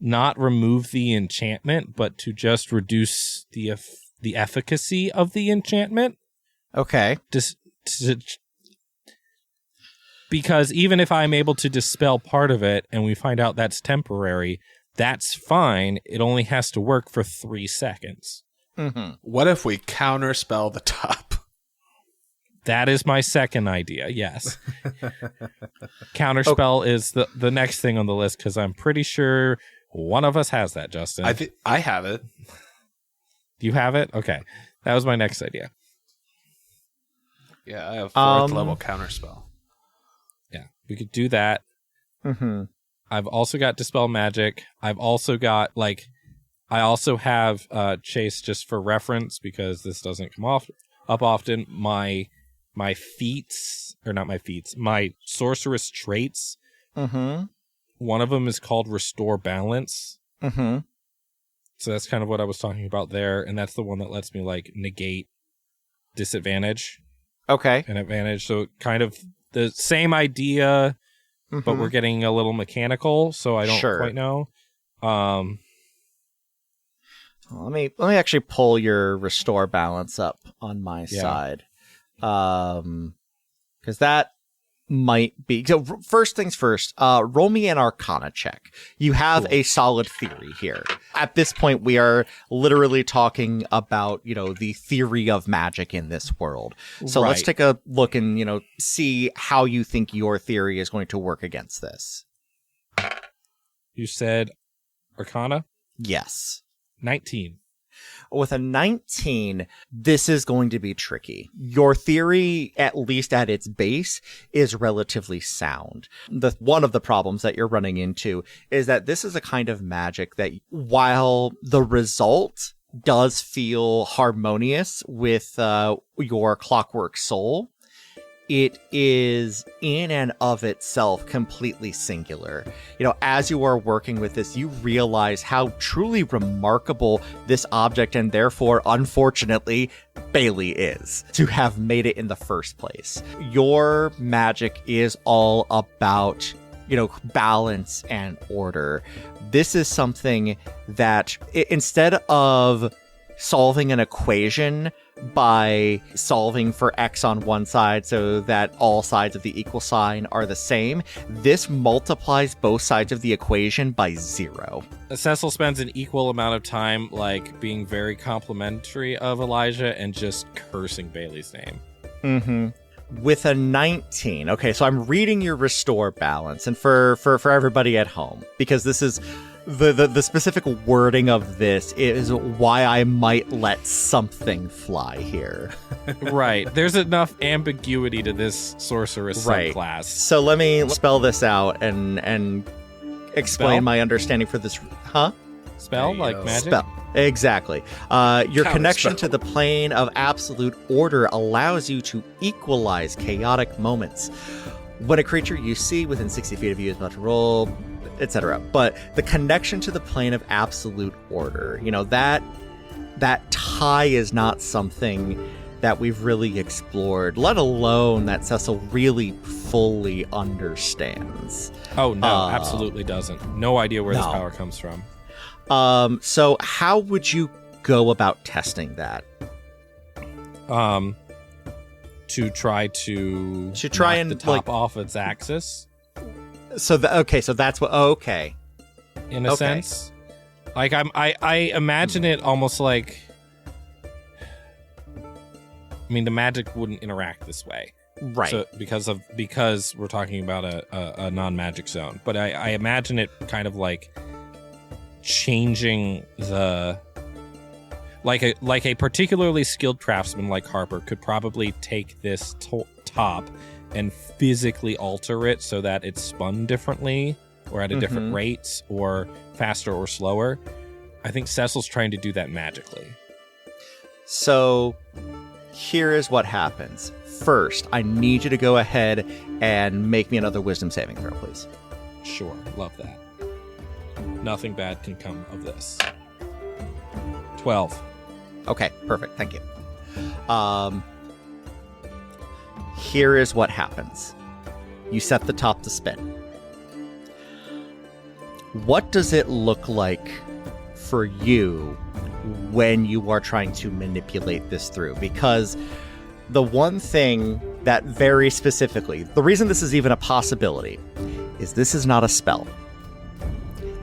not remove the enchantment, but to just reduce the efficacy of the enchantment. Okay. Because even if I'm able to dispel part of it and we find out that's temporary, that's fine. It only has to work for 3 seconds. What if we counterspell the top? That is my second idea, yes. Counterspell is the next thing on the list, because I'm pretty sure one of us has that, Justin. I have it. You have it? Okay. That was my next idea. Yeah, I have 4th level counterspell. Yeah, we could do that. I've also got Dispel Magic. I've also got, I also have Chase, just for reference, because this doesn't come up often, my feats, or not my feats, my sorceress traits. One of them is called Restore Balance. So that's kind of what I was talking about there, and that's the one that lets me, negate disadvantage. Okay. And advantage, so kind of the same idea, but we're getting a little mechanical, so I don't quite know. Let me actually pull your Restore Balance up on my side. Because that might be... So first things first, roll me an Arcana check. You have a solid theory here. At this point, we are literally talking about, the theory of magic in this world. So let's take a look and, see how you think your theory is going to work against this. You said Arcana? Yes. 19. With a 19, this is going to be tricky. Your theory, at least at its base, is relatively sound. One of the problems that you're running into is that this is a kind of magic that, while the result does feel harmonious with your Clockwork Soul, it is in and of itself completely singular. As you are working with this, you realize how truly remarkable this object, and therefore, unfortunately, Bailey is, to have made it in the first place. Your magic is all about, balance and order. This is something that, instead of solving an equation by solving for x on one side so that all sides of the equal sign are the same, this multiplies both sides of the equation by 0. Cecil spends an equal amount of time being very complimentary of Elijah and just cursing Bailey's name. Mm-hmm. With a 19. Okay, so I'm reading your restore balance, and for everybody at home, because this is the specific wording of this is why I might let something fly here. Right. There's enough ambiguity to this sorceress subclass. So let me spell this out and explain Spell? my understanding for this. Huh? Spell? Like magic? Spell. Exactly. Your Counter connection spell. to the plane of absolute order allows you to equalize chaotic moments. When a creature you see within 60 feet of you is about to roll, etc. But the connection to the plane of absolute order, that tie is not something that we've really explored, let alone that Cecil really fully understands. Oh, no, absolutely doesn't. No idea where this power comes from. So how would you go about testing that? To try to try knock and the top off its axis, So that's what. Oh, okay. in a sense. Like I imagine it almost like. I mean, the magic wouldn't interact this way, Right. So because we're talking about a non-magic zone. But I imagine it kind of like changing the. Like a particularly skilled craftsman like Harper could probably take this top and physically alter it so that it's spun differently or at a different rate or faster or slower. I think Cecil's trying to do that magically. So here is what happens. First, I need you to go ahead and make me another wisdom saving throw, please. Sure, love that. Nothing bad can come of this. 12. Okay, perfect. Thank you. Here is what happens. You set the top to spin. What does it look like for you when you are trying to manipulate this through? Because the one thing that very specifically, the reason this is even a possibility, is this is not a spell.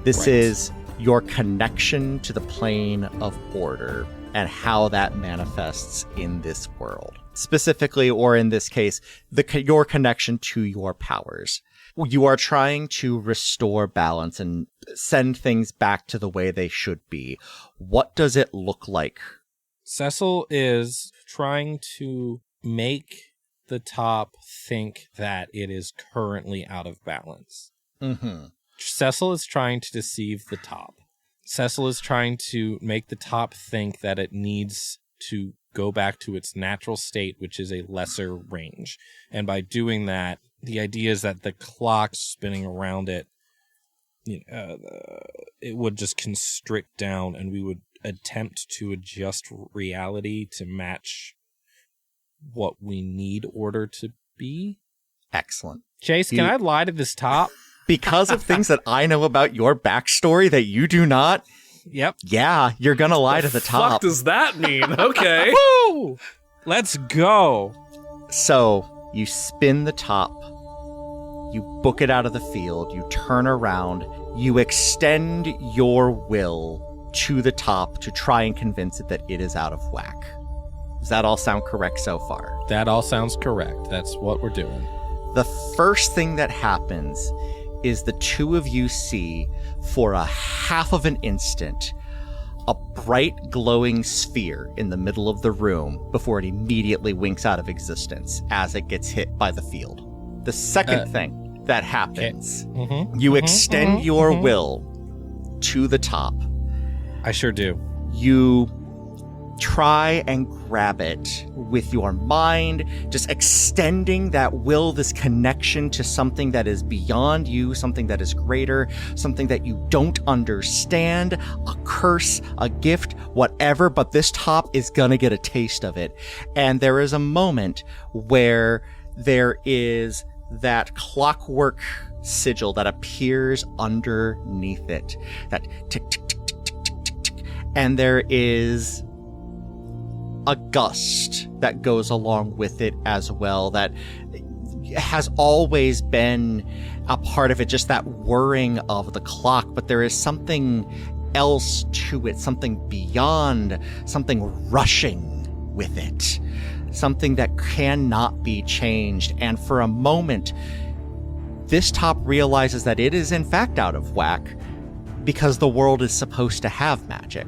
This Right. is your connection to the plane of order and how that manifests in this world. Specifically, or in this case, your connection to your powers. You are trying to restore balance and send things back to the way they should be. What does it look like? Cecil is trying to make the top think that it is currently out of balance. Mm-hmm. Cecil is trying to deceive the top. Cecil is trying to make the top think that it needs to go back to its natural state, which is a lesser range. And by doing that, the idea is that the clock spinning around it, it would just constrict down, and we would attempt to adjust reality to match what we need order to be. Excellent. Chase, can I lie to this top? Because of things that I know about your backstory that you do not, Yep. yeah, you're gonna lie to the Fuck top. does that mean? Okay. Woo! Let's go. So you spin the top, you book it out of the field, you turn around, you extend your will to the top to try and convince it that it is out of whack. Does that all sound correct so far? That all sounds correct. That's what we're doing. The first thing that happens is the two of you see, for a half of an instant, a bright glowing sphere in the middle of the room before it immediately winks out of existence as it gets hit by the field. The second thing that happens, you extend your will to the top. I sure do. You try and grab it with your mind, just extending that will, this connection to something that is beyond you, something that is greater, something that you don't understand, a curse, a gift, whatever, but this top is gonna get a taste of it. And there is a moment where there is that clockwork sigil that appears underneath it, that tick, tick, tick, tick, tick, tick, tick, and there is a gust that goes along with it as well, that has always been a part of it, just that whirring of the clock, but there is something else to it, something beyond, something rushing with it, something that cannot be changed. And for a moment, this top realizes that it is in fact out of whack because the world is supposed to have magic.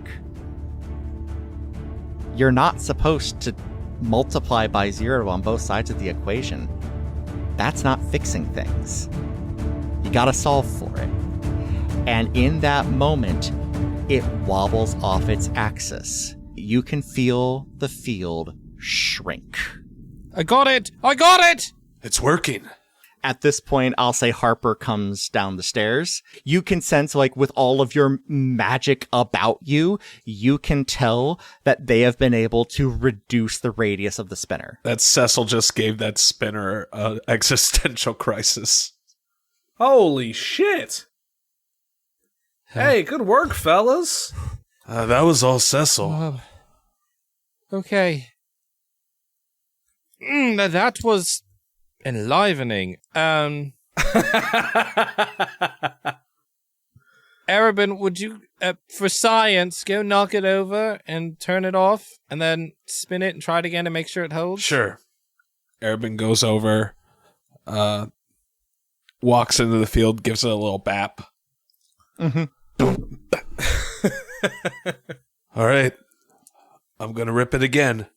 You're not supposed to multiply by 0 on both sides of the equation. That's not fixing things. You gotta solve for it. And in that moment, it wobbles off its axis. You can feel the field shrink. I got it! I got it! It's working. At this point, I'll say Harper comes down the stairs. You can sense, like, with all of your magic about you, you can tell that they have been able to reduce the radius of the spinner. That Cecil just gave that spinner an existential crisis. Holy shit! Hey, good work, fellas. That was all Cecil. Okay. That was enlivening. Arabin, would you, for science, go knock it over and turn it off, and then spin it and try it again to make sure it holds? Sure. Arabin goes over, walks into the field, gives it a little bap. Mm-hmm. All right. I'm going to rip it again.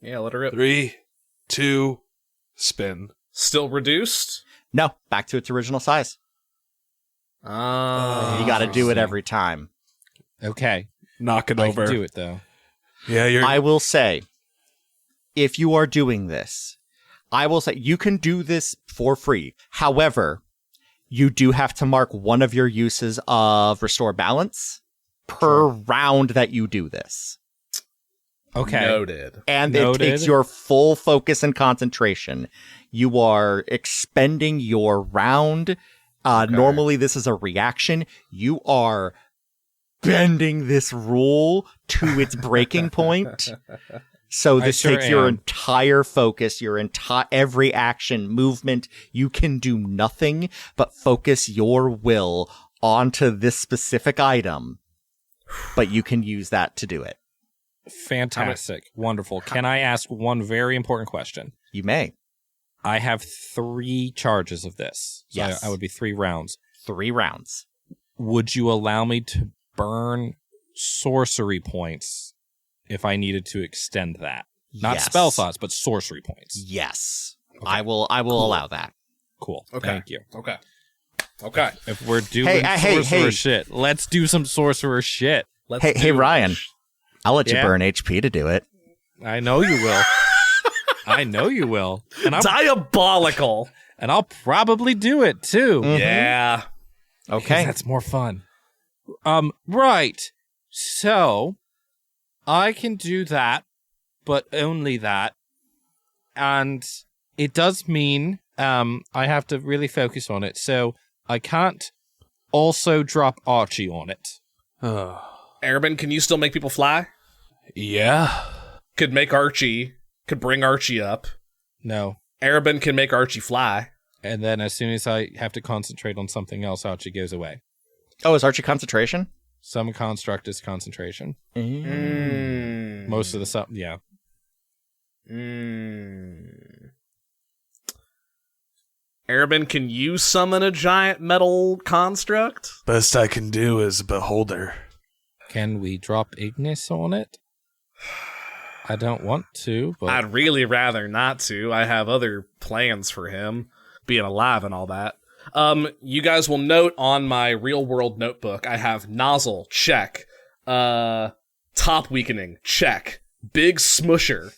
Yeah, let her rip. 3, 2, spin. Still reduced? No, back to its original size. You gotta do it every time. Okay. Knock it I over. can do it, though. Yeah, I will say, if you are doing this, I will say you can do this for free. However, you do have to mark one of your uses of Restore Balance per round that you do this. Okay. Noted. And Noted. it takes your full focus and concentration. You are expending your round. Normally, this is a reaction. You are bending this rule to its breaking point. So this sure takes your am. entire focus, your entire every action, movement. You can do nothing but focus your will onto this specific item, but you can use that to do it. Fantastic. Wonderful. Can I ask one very important question? You may. I have 3 charges of this. So Yes. I would be 3 rounds. 3 rounds. Would you allow me to burn sorcery points if I needed to extend that? Not Yes. spell slots, but sorcery points. Yes. Okay. I will allow that. Cool. Okay. Thank you. Okay. If we're doing Hey, sorcerer shit, let's do some sorcerer shit. Let's Hey, do Ryan. it. I'll let you Yeah? burn HP to do it. I know you will. I know you will. And Diabolical. I'll probably do it too. Yeah. Because Okay. that's more fun. Right. So I can do that, but only that. And it does mean I have to really focus on it. So I can't also drop Archie on it. Arabin, can you still make people fly? Yeah. Could bring Archie up. No. Arabin can make Archie fly. And then as soon as I have to concentrate on something else, Archie goes away. Oh, is Archie concentration? Some construct is concentration. Mm. Most of the stuff, yeah. Arabin, can you summon a giant metal construct? Best I can do is Beholder. Can we drop Ignis on it? I don't want to, but I'd really rather not to. I have other plans for him, being alive and all that. You guys will note on my real world notebook, I have nozzle, check. Top weakening, check. Big smusher,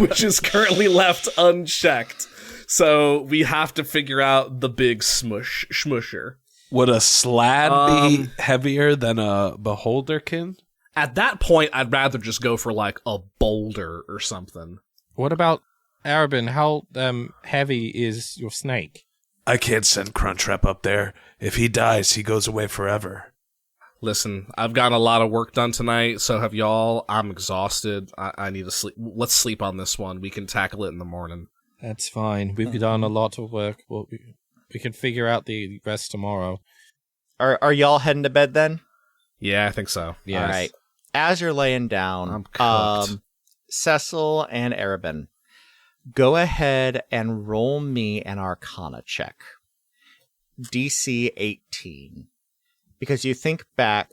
which is currently left unchecked. So we have to figure out the big smusher. Would a slad be heavier than a Beholderkin? At that point, I'd rather just go for like a boulder or something. what about Arabin? How heavy is your snake? I can't send Crunchwrap up there. If he dies, he goes away forever. Listen, I've got a lot of work done tonight, so have y'all. I'm exhausted. I need to sleep. Let's sleep on this one. We can tackle it in the morning. That's fine. We've done a lot of work. We can figure out the rest tomorrow. Are y'all heading to bed then? Yeah, I think so. Yes. All right. As you're laying down, I'm cooked. Cecil and Arabin, go ahead and roll me an Arcana check. DC 18. Because you think back,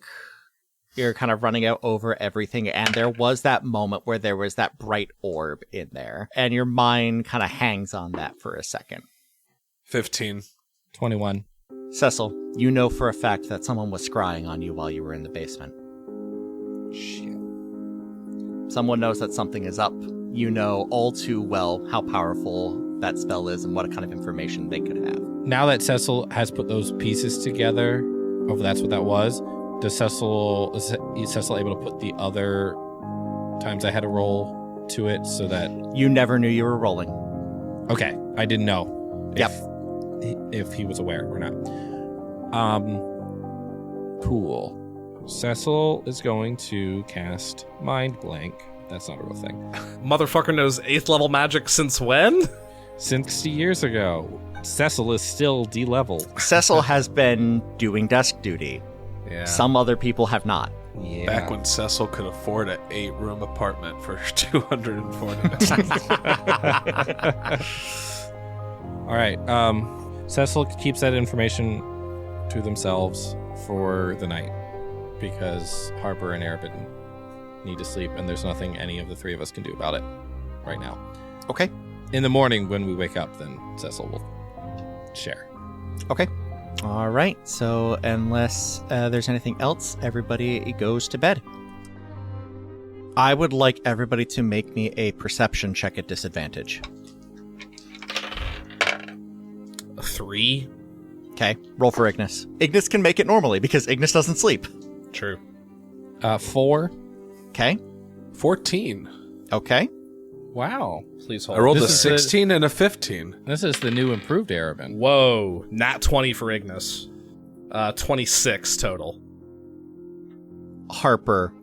you're kind of running out over everything, and there was that moment where there was that bright orb in there, and your mind kind of hangs on that for a second. 15. 21. Cecil, you know for a fact that someone was scrying on you while you were in the basement. Shit. Someone knows that something is up. You know all too well how powerful that spell is and what kind of information they could have. Now that Cecil has put those pieces together, oh, that's what that was. Is Cecil able to put the other times I had to roll to it so that... You never knew you were rolling. Okay, I didn't know. Yep. If he was aware or not. Cool. Cecil is going to cast Mind Blank. That's not a real thing. Motherfucker knows 8th level magic since when? 60 years ago. Cecil is still D-level. Cecil has been doing desk duty. Yeah. Some other people have not. Yeah. Back when Cecil could afford an 8-room apartment for 240 All right. Cecil keeps that information to themselves for the night because Harper and Arabin need to sleep, and there's nothing any of the three of us can do about it right now. Okay. In the morning when we wake up, then Cecil will share. Okay. All right. So unless there's anything else, everybody goes to bed. I would like everybody to make me a perception check at disadvantage. 3. Okay. Roll for Ignis. Ignis can make it normally because Ignis doesn't sleep. True. 4. Okay. 14. Okay. Wow. Please hold. I rolled a This is 16 and a 15. This is the new improved Arabin. Whoa. Nat 20 for Ignis. 26 total. Harper,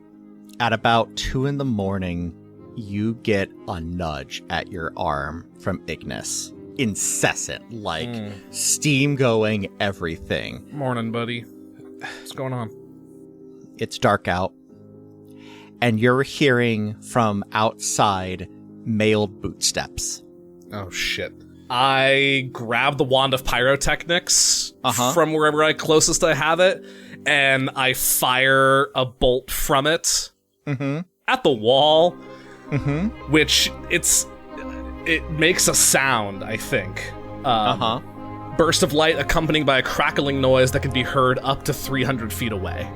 at about 2 a.m, you get a nudge at your arm from Ignis. Incessant, like steam going, everything. Morning, buddy. What's going on? It's dark out, and you're hearing from outside mailed bootsteps. Oh, shit. I grab the wand of pyrotechnics from wherever closest I have it, and I fire a bolt from it at the wall, which it makes a sound, I think. Burst of light accompanied by a crackling noise that can be heard up to 300 feet away.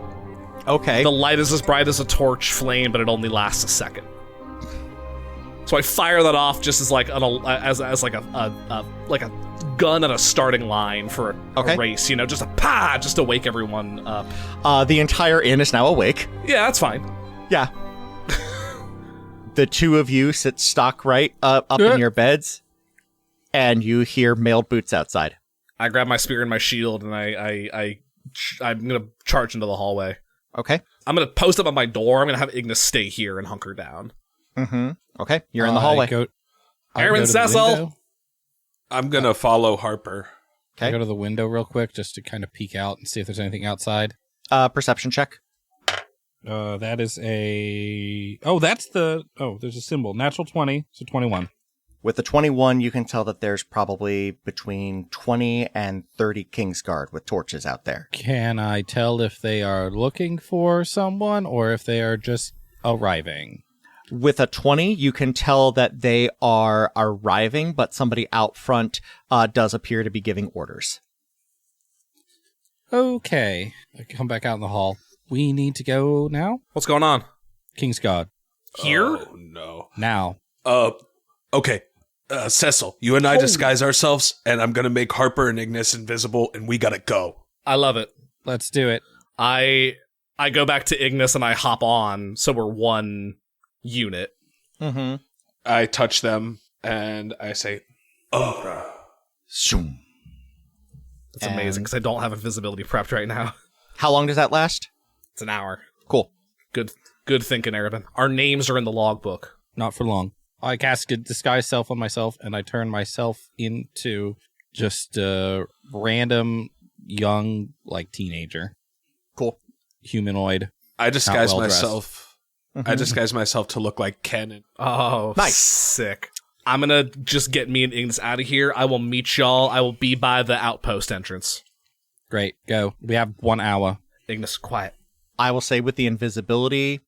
Okay. The light is as bright as a torch flame, but it only lasts a second. So I fire that off just as like a gun at a starting line for a race, just just to wake everyone up. The entire inn is now awake. Yeah, that's fine. Yeah. The two of you sit stock right up in your beds, and you hear mailed boots outside. I grab my spear and my shield, and I'm gonna charge into the hallway. Okay. I'm gonna post up on my door. I'm gonna have Ignis stay here and hunker down. Okay. You're in the hallway. Aaron Cecil! I'm going to follow Harper. I go to the window real quick just to kind of peek out and see if there's anything outside. Perception check. That is a... there's a symbol. Natural 20, so 21. With the 21, you can tell that there's probably between 20 and 30 Kingsguard with torches out there. Can I tell if they are looking for someone or if they are just arriving? With a 20, you can tell that they are arriving, but somebody out front does appear to be giving orders. Okay. I come back out in the hall. We need to go now? What's going on? Kingsguard. Here? Oh, no. Now. Okay. Cecil, you and I disguise ourselves, and I'm going to make Harper and Ignis invisible, and we got to go. I love it. Let's do it. I go back to Ignis and I hop on, so we're one unit. I touch them, and I say, Zoom. That's amazing, because I don't have invisibility prepped right now. How long does that last? It's an hour. Cool. Good thinking, Arabin. Our names are in the logbook. Not for long. I cast a disguise self on myself, and I turn myself into just a random young, teenager. Cool. Humanoid. I disguise well-dressed. myself I disguise myself to look like Ken. And Oh, Nice. Sick. I'm gonna just get me and Ignis out of here. I will meet y'all. I will be by the outpost entrance. Great, go. We have 1 hour. Ignis, quiet. I will say with the invisibility,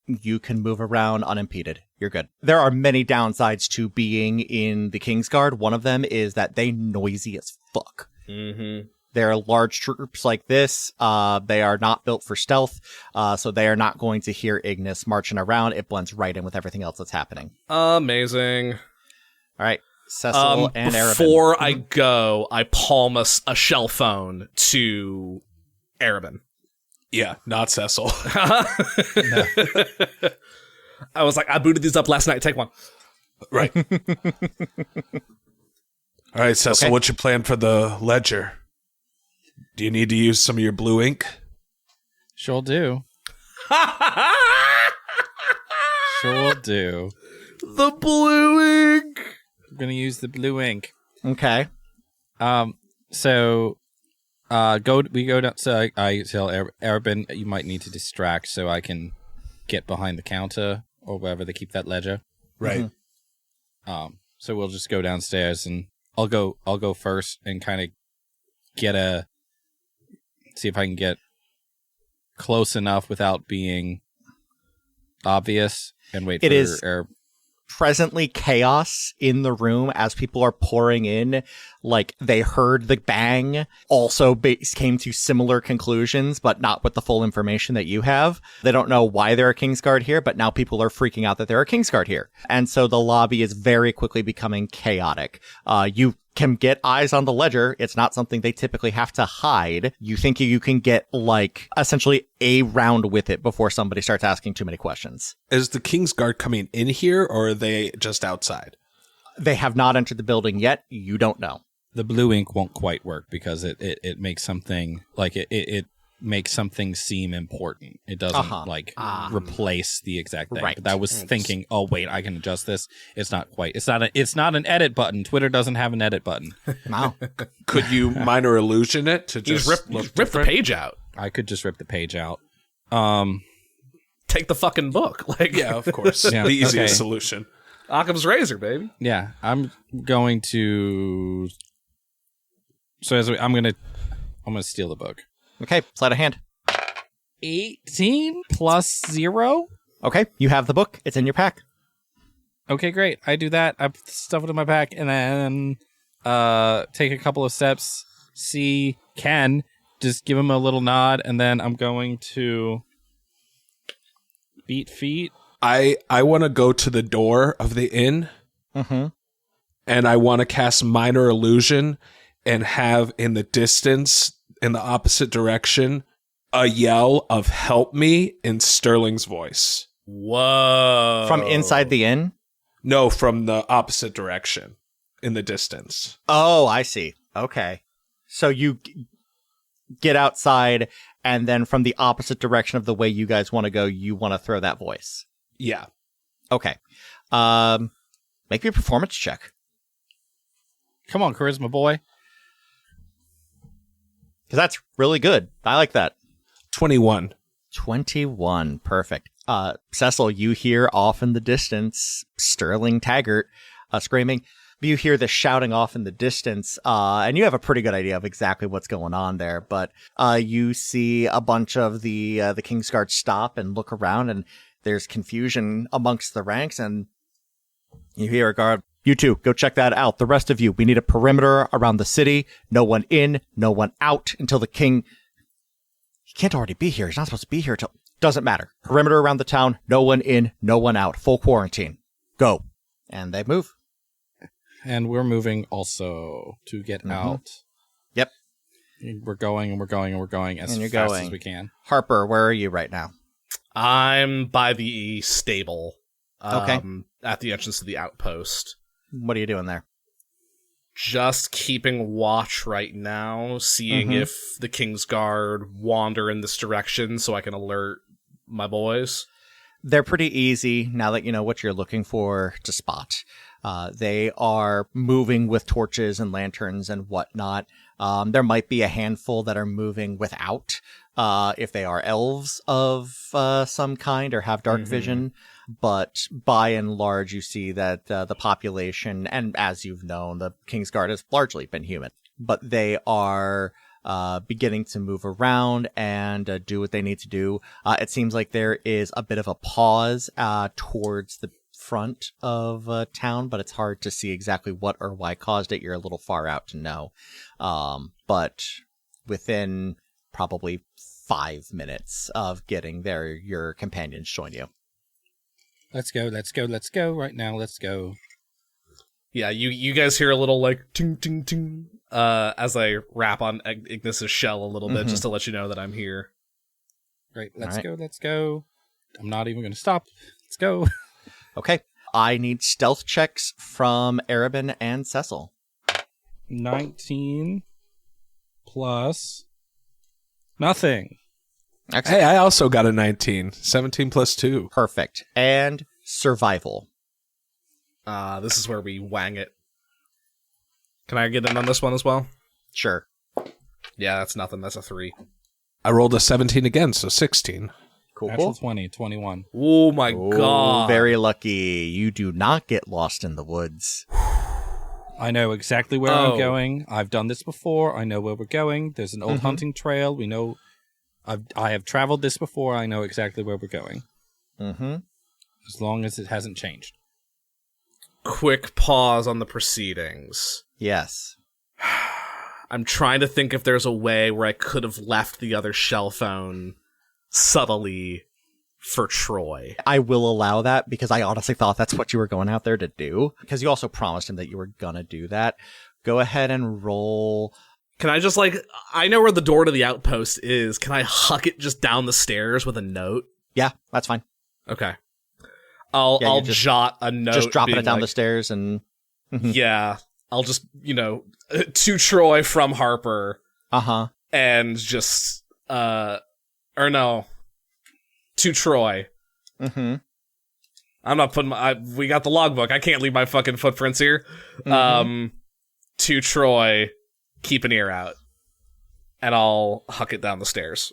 you can move around unimpeded. You're good. There are many downsides to being in the Kingsguard. One of them is that they noisy as fuck. Mm-hmm. They're large troops like this. They are not built for stealth, so they are not going to hear Ignis marching around. It blends right in with everything else that's happening. Amazing. All right, Cecil and Arabin. Before I go, I palm a shell phone to Arabin. yeah, not Cecil. I was like, I booted these up last night. Take one. Right. All right, Cecil, Okay. what's your plan for the ledger? Do you need to use some of your blue ink? Sure do. Sure do. The blue ink. I'm gonna use the blue ink. Okay. So, we go down. So I tell Arabin, you might need to distract so I can get behind the counter or wherever they keep that ledger. Right. So we'll just go downstairs and I'll go first and kind of see if I can get close enough without being obvious and wait It for is- Arab. Presently chaos in the room as people are pouring in. Like, they heard the bang, also came to similar conclusions, but not with the full information that you have. They don't know why there are Kingsguard here, but now people are freaking out that there are Kingsguard here. And so the lobby is very quickly becoming chaotic. You can get eyes on the ledger. It's not something they typically have to hide. You think you can get, like, essentially a round with it before somebody starts asking too many questions. Is the Kingsguard coming in here, or are they just outside? They have not entered the building yet. You don't know. The blue ink won't quite work because it makes something like it makes something seem important. It doesn't replace the exact thing. Right. But I was thinking, oh wait, I can adjust this. It's not quite. It's not an edit button. Twitter doesn't have an edit button. Wow. Could you minor illusion it to You just just look rip the different? page out. I could just rip the page out. Take the fucking book. Like, Yeah, of course. Yeah, The easiest okay. solution. Occam's razor, baby. Yeah, I'm going to. So I'm gonna steal the book. Okay, sleight of hand. 18 plus 0. Okay, you have the book. It's in your pack. Okay, great. I do that. I stuff it in my pack and then take a couple of steps. See Ken, just give him a little nod, and then I'm going to beat feet. I want to go to the door of the inn, Mm-hmm. and I want to cast minor illusion and have in the distance, in the opposite direction, a yell of "Help me" in Sterling's voice. Whoa. From inside the inn? No, from the opposite direction, in the distance. Oh, I see. Okay. So you get outside, and then from the opposite direction of the way you guys want to go, you want to throw that voice. Yeah. Okay. Make me a performance check. Come on, charisma boy. Because that's really good. I like that. 21. 21. Perfect. Cecil, you hear off in the distance Sterling Taggart screaming. You hear the shouting off in the distance, and you have a pretty good idea of exactly what's going on there. But you see a bunch of the Kingsguard stop and look around, and there's confusion amongst the ranks, and you hear a guard, "You two, go check that out. The rest of you, we need a perimeter around the city. No one in, no one out until the king... He can't already be here. He's not supposed to be here till... Doesn't matter. Perimeter around the town. No one in, no one out. Full quarantine. Go." And they move. And we're moving also to get out. Yep. We're going and we're going and we're going as And you're fast going. as we can. Harper, where are you right now? I'm by the stable. Okay. At the entrance to the outpost. What are you doing there? Just keeping watch right now, seeing if the Kingsguard wander in this direction so I can alert my boys. They're pretty easy now that you know what you're looking for to spot. They are moving with torches and lanterns and whatnot. There might be a handful that are moving without, if they are elves of some kind or have dark vision. But by and large, you see that the population, and as you've known, the Kingsguard has largely been human, but they are beginning to move around and do what they need to do. It seems like there is a bit of a pause towards the front of town, but it's hard to see exactly what or why caused it. You're a little far out to know. But within probably 5 minutes of getting there, your companions join you. Let's go right now. Let's go. Yeah, you guys hear a little like ting ting ting as I rap on Ignis's shell a little bit, just to let you know that I'm here. Great. Let's go. I'm not even going to stop. Let's go. Okay. I need stealth checks from Arabin and Cecil. 19 plus nothing. Excellent. Hey, I also got a 19. 17 plus 2. Perfect. And survival. This is where we wang it. Can I get in on this one as well? Sure. Yeah, that's nothing. That's a 3. I rolled a 17 again, so 16. Natural 20, 21. Oh my Oh, god. very lucky. You do not get lost in the woods. I know exactly where I'm going. I've done this before. I know where we're going. There's an old hunting trail. We know. I have traveled this before. I know exactly where we're going. Mm-hmm. As long as it hasn't changed. Quick pause on the proceedings. Yes. I'm trying to think if there's a way where I could have left the other shell phone subtly for Troy. I will allow that because I honestly thought that's what you were going out there to do. Because you also promised him that you were going to do that. Go ahead and roll. Can I just I know where the door to the outpost is. Can I huck it just down the stairs with a note? Yeah, that's fine. Okay. I'll just- jot a note. Just dropping being it down the stairs and... Yeah. I'll just, to Troy from Harper Uh-huh. and just, or no, to Troy. Mm-hmm. I'm not putting we got the logbook. I can't leave my fucking footprints here. To Troy, keep an ear out. And I'll huck it down the stairs.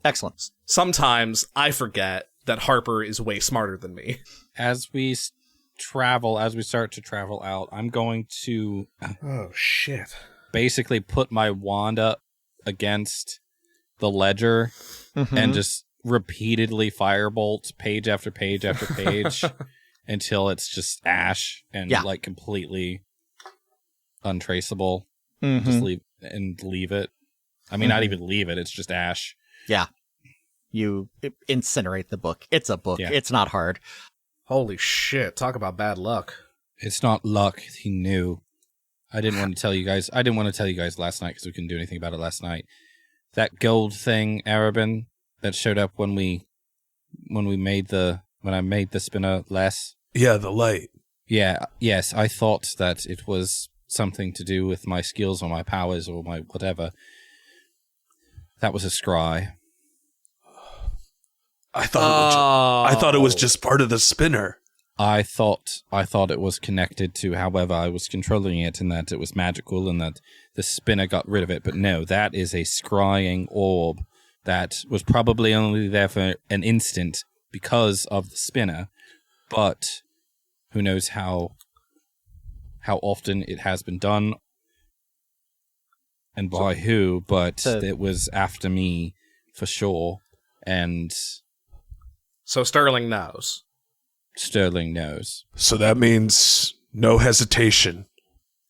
Excellent. Sometimes I forget that Harper is way smarter than me. As we start to travel out, I'm going to Oh, shit. basically put my wand up against the ledger and just repeatedly firebolt page after page after page until it's just ash and like completely untraceable. Just leave it. I mean, not even leave it. It's just ash. Yeah. You incinerate the book. It's a book. Yeah. It's not hard. Holy shit. Talk about bad luck. It's not luck. He knew. I didn't want to tell you guys. I didn't want to tell you guys last night because we couldn't do anything about it last night. That gold thing, Arabin, that showed up when I made the spinner less. Yeah, the light. Yeah, yes, I thought that it was something to do with my skills or my powers or my whatever. That was a scry. I thought it was just part of the spinner. I thought it was connected to however I was controlling it and that it was magical and that the spinner got rid of it. But no, that is a scrying orb that was probably only there for an instant because of the spinner. But who knows how often it has been done and by who, but it was after me for sure. And So Sterling knows. Sterling knows. So that means no hesitation.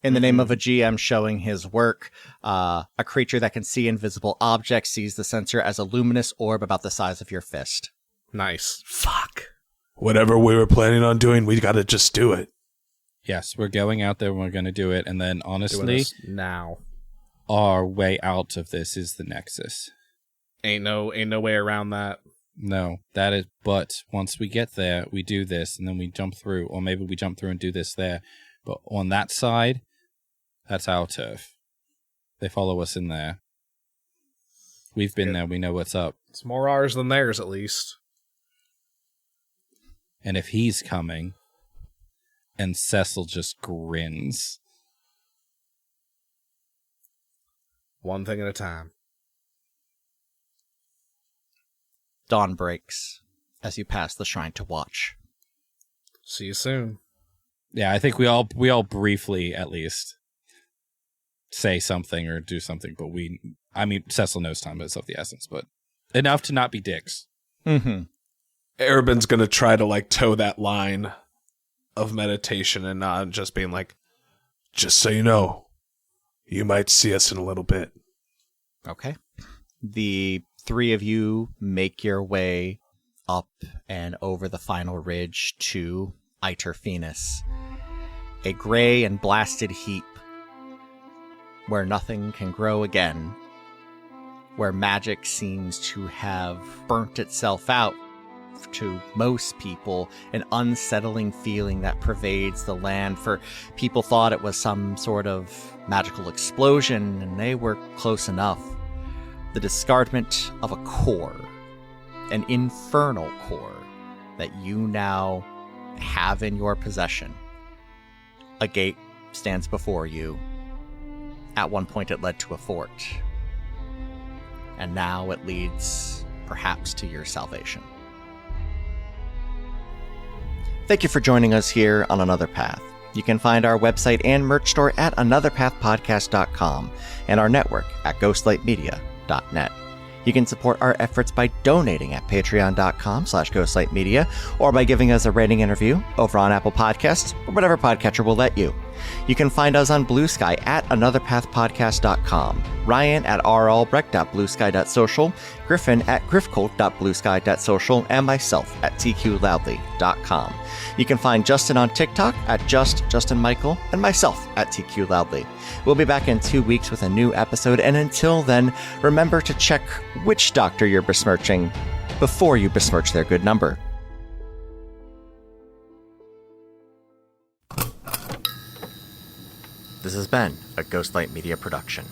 In the name of a GM showing his work, a creature that can see invisible objects sees the sensor as a luminous orb about the size of your fist. Nice. Fuck. Whatever we were planning on doing, we gotta just do it. Yes, we're going out there and we're going to do it. And then Doing honestly, this now. our way out of this is the Nexus. Ain't no way around that. No, that is, but once we get there, we do this and then we jump through, or maybe we jump through and do this there. But on that side, that's our turf. They follow us in there. We've been there. We know what's up. It's more ours than theirs, at least. And if he's coming, and Cecil just grins. One thing at a time. Dawn breaks as you pass the shrine to watch. See you soon. Yeah, I think we all briefly at least say something or do something, but Cecil knows time is of the essence, but enough to not be dicks. Mm-hmm. Arabin's going to try to like toe that line of meditation and not just being like, just so you know, you might see us in a little bit. Okay. The three of you make your way up and over the final ridge to Iter Phoenix, a gray and blasted heap where nothing can grow again, where magic seems to have burnt itself out. To most people, an unsettling feeling that pervades the land. For people thought it was some sort of magical explosion, and they were close enough. The discardment of a core, an infernal core that you now have in your possession. A gate stands before you. At one point it led to a fort, and now it leads perhaps to your salvation. Thank you for joining us here on Another Path. You can find our website and merch store at anotherpathpodcast.com and our network at ghostlightmedia.net. You can support our efforts by donating at patreon.com/ghostlightmedia or by giving us a rating and review over on Apple Podcasts or whatever podcatcher will let you. You can find us on Blue Sky at anotherpathpodcast.com, Ryan at ralbrecht.bluesky.social, Griffin at griffcolt.bluesky.social, and myself at tqloudly.com. You can find Justin on TikTok at JustJustinMichael and myself at tqloudly. We'll be back in 2 weeks with a new episode, and until then, remember to check which doctor you're besmirching before you besmirch their good number. This has been a Ghostlight Media production.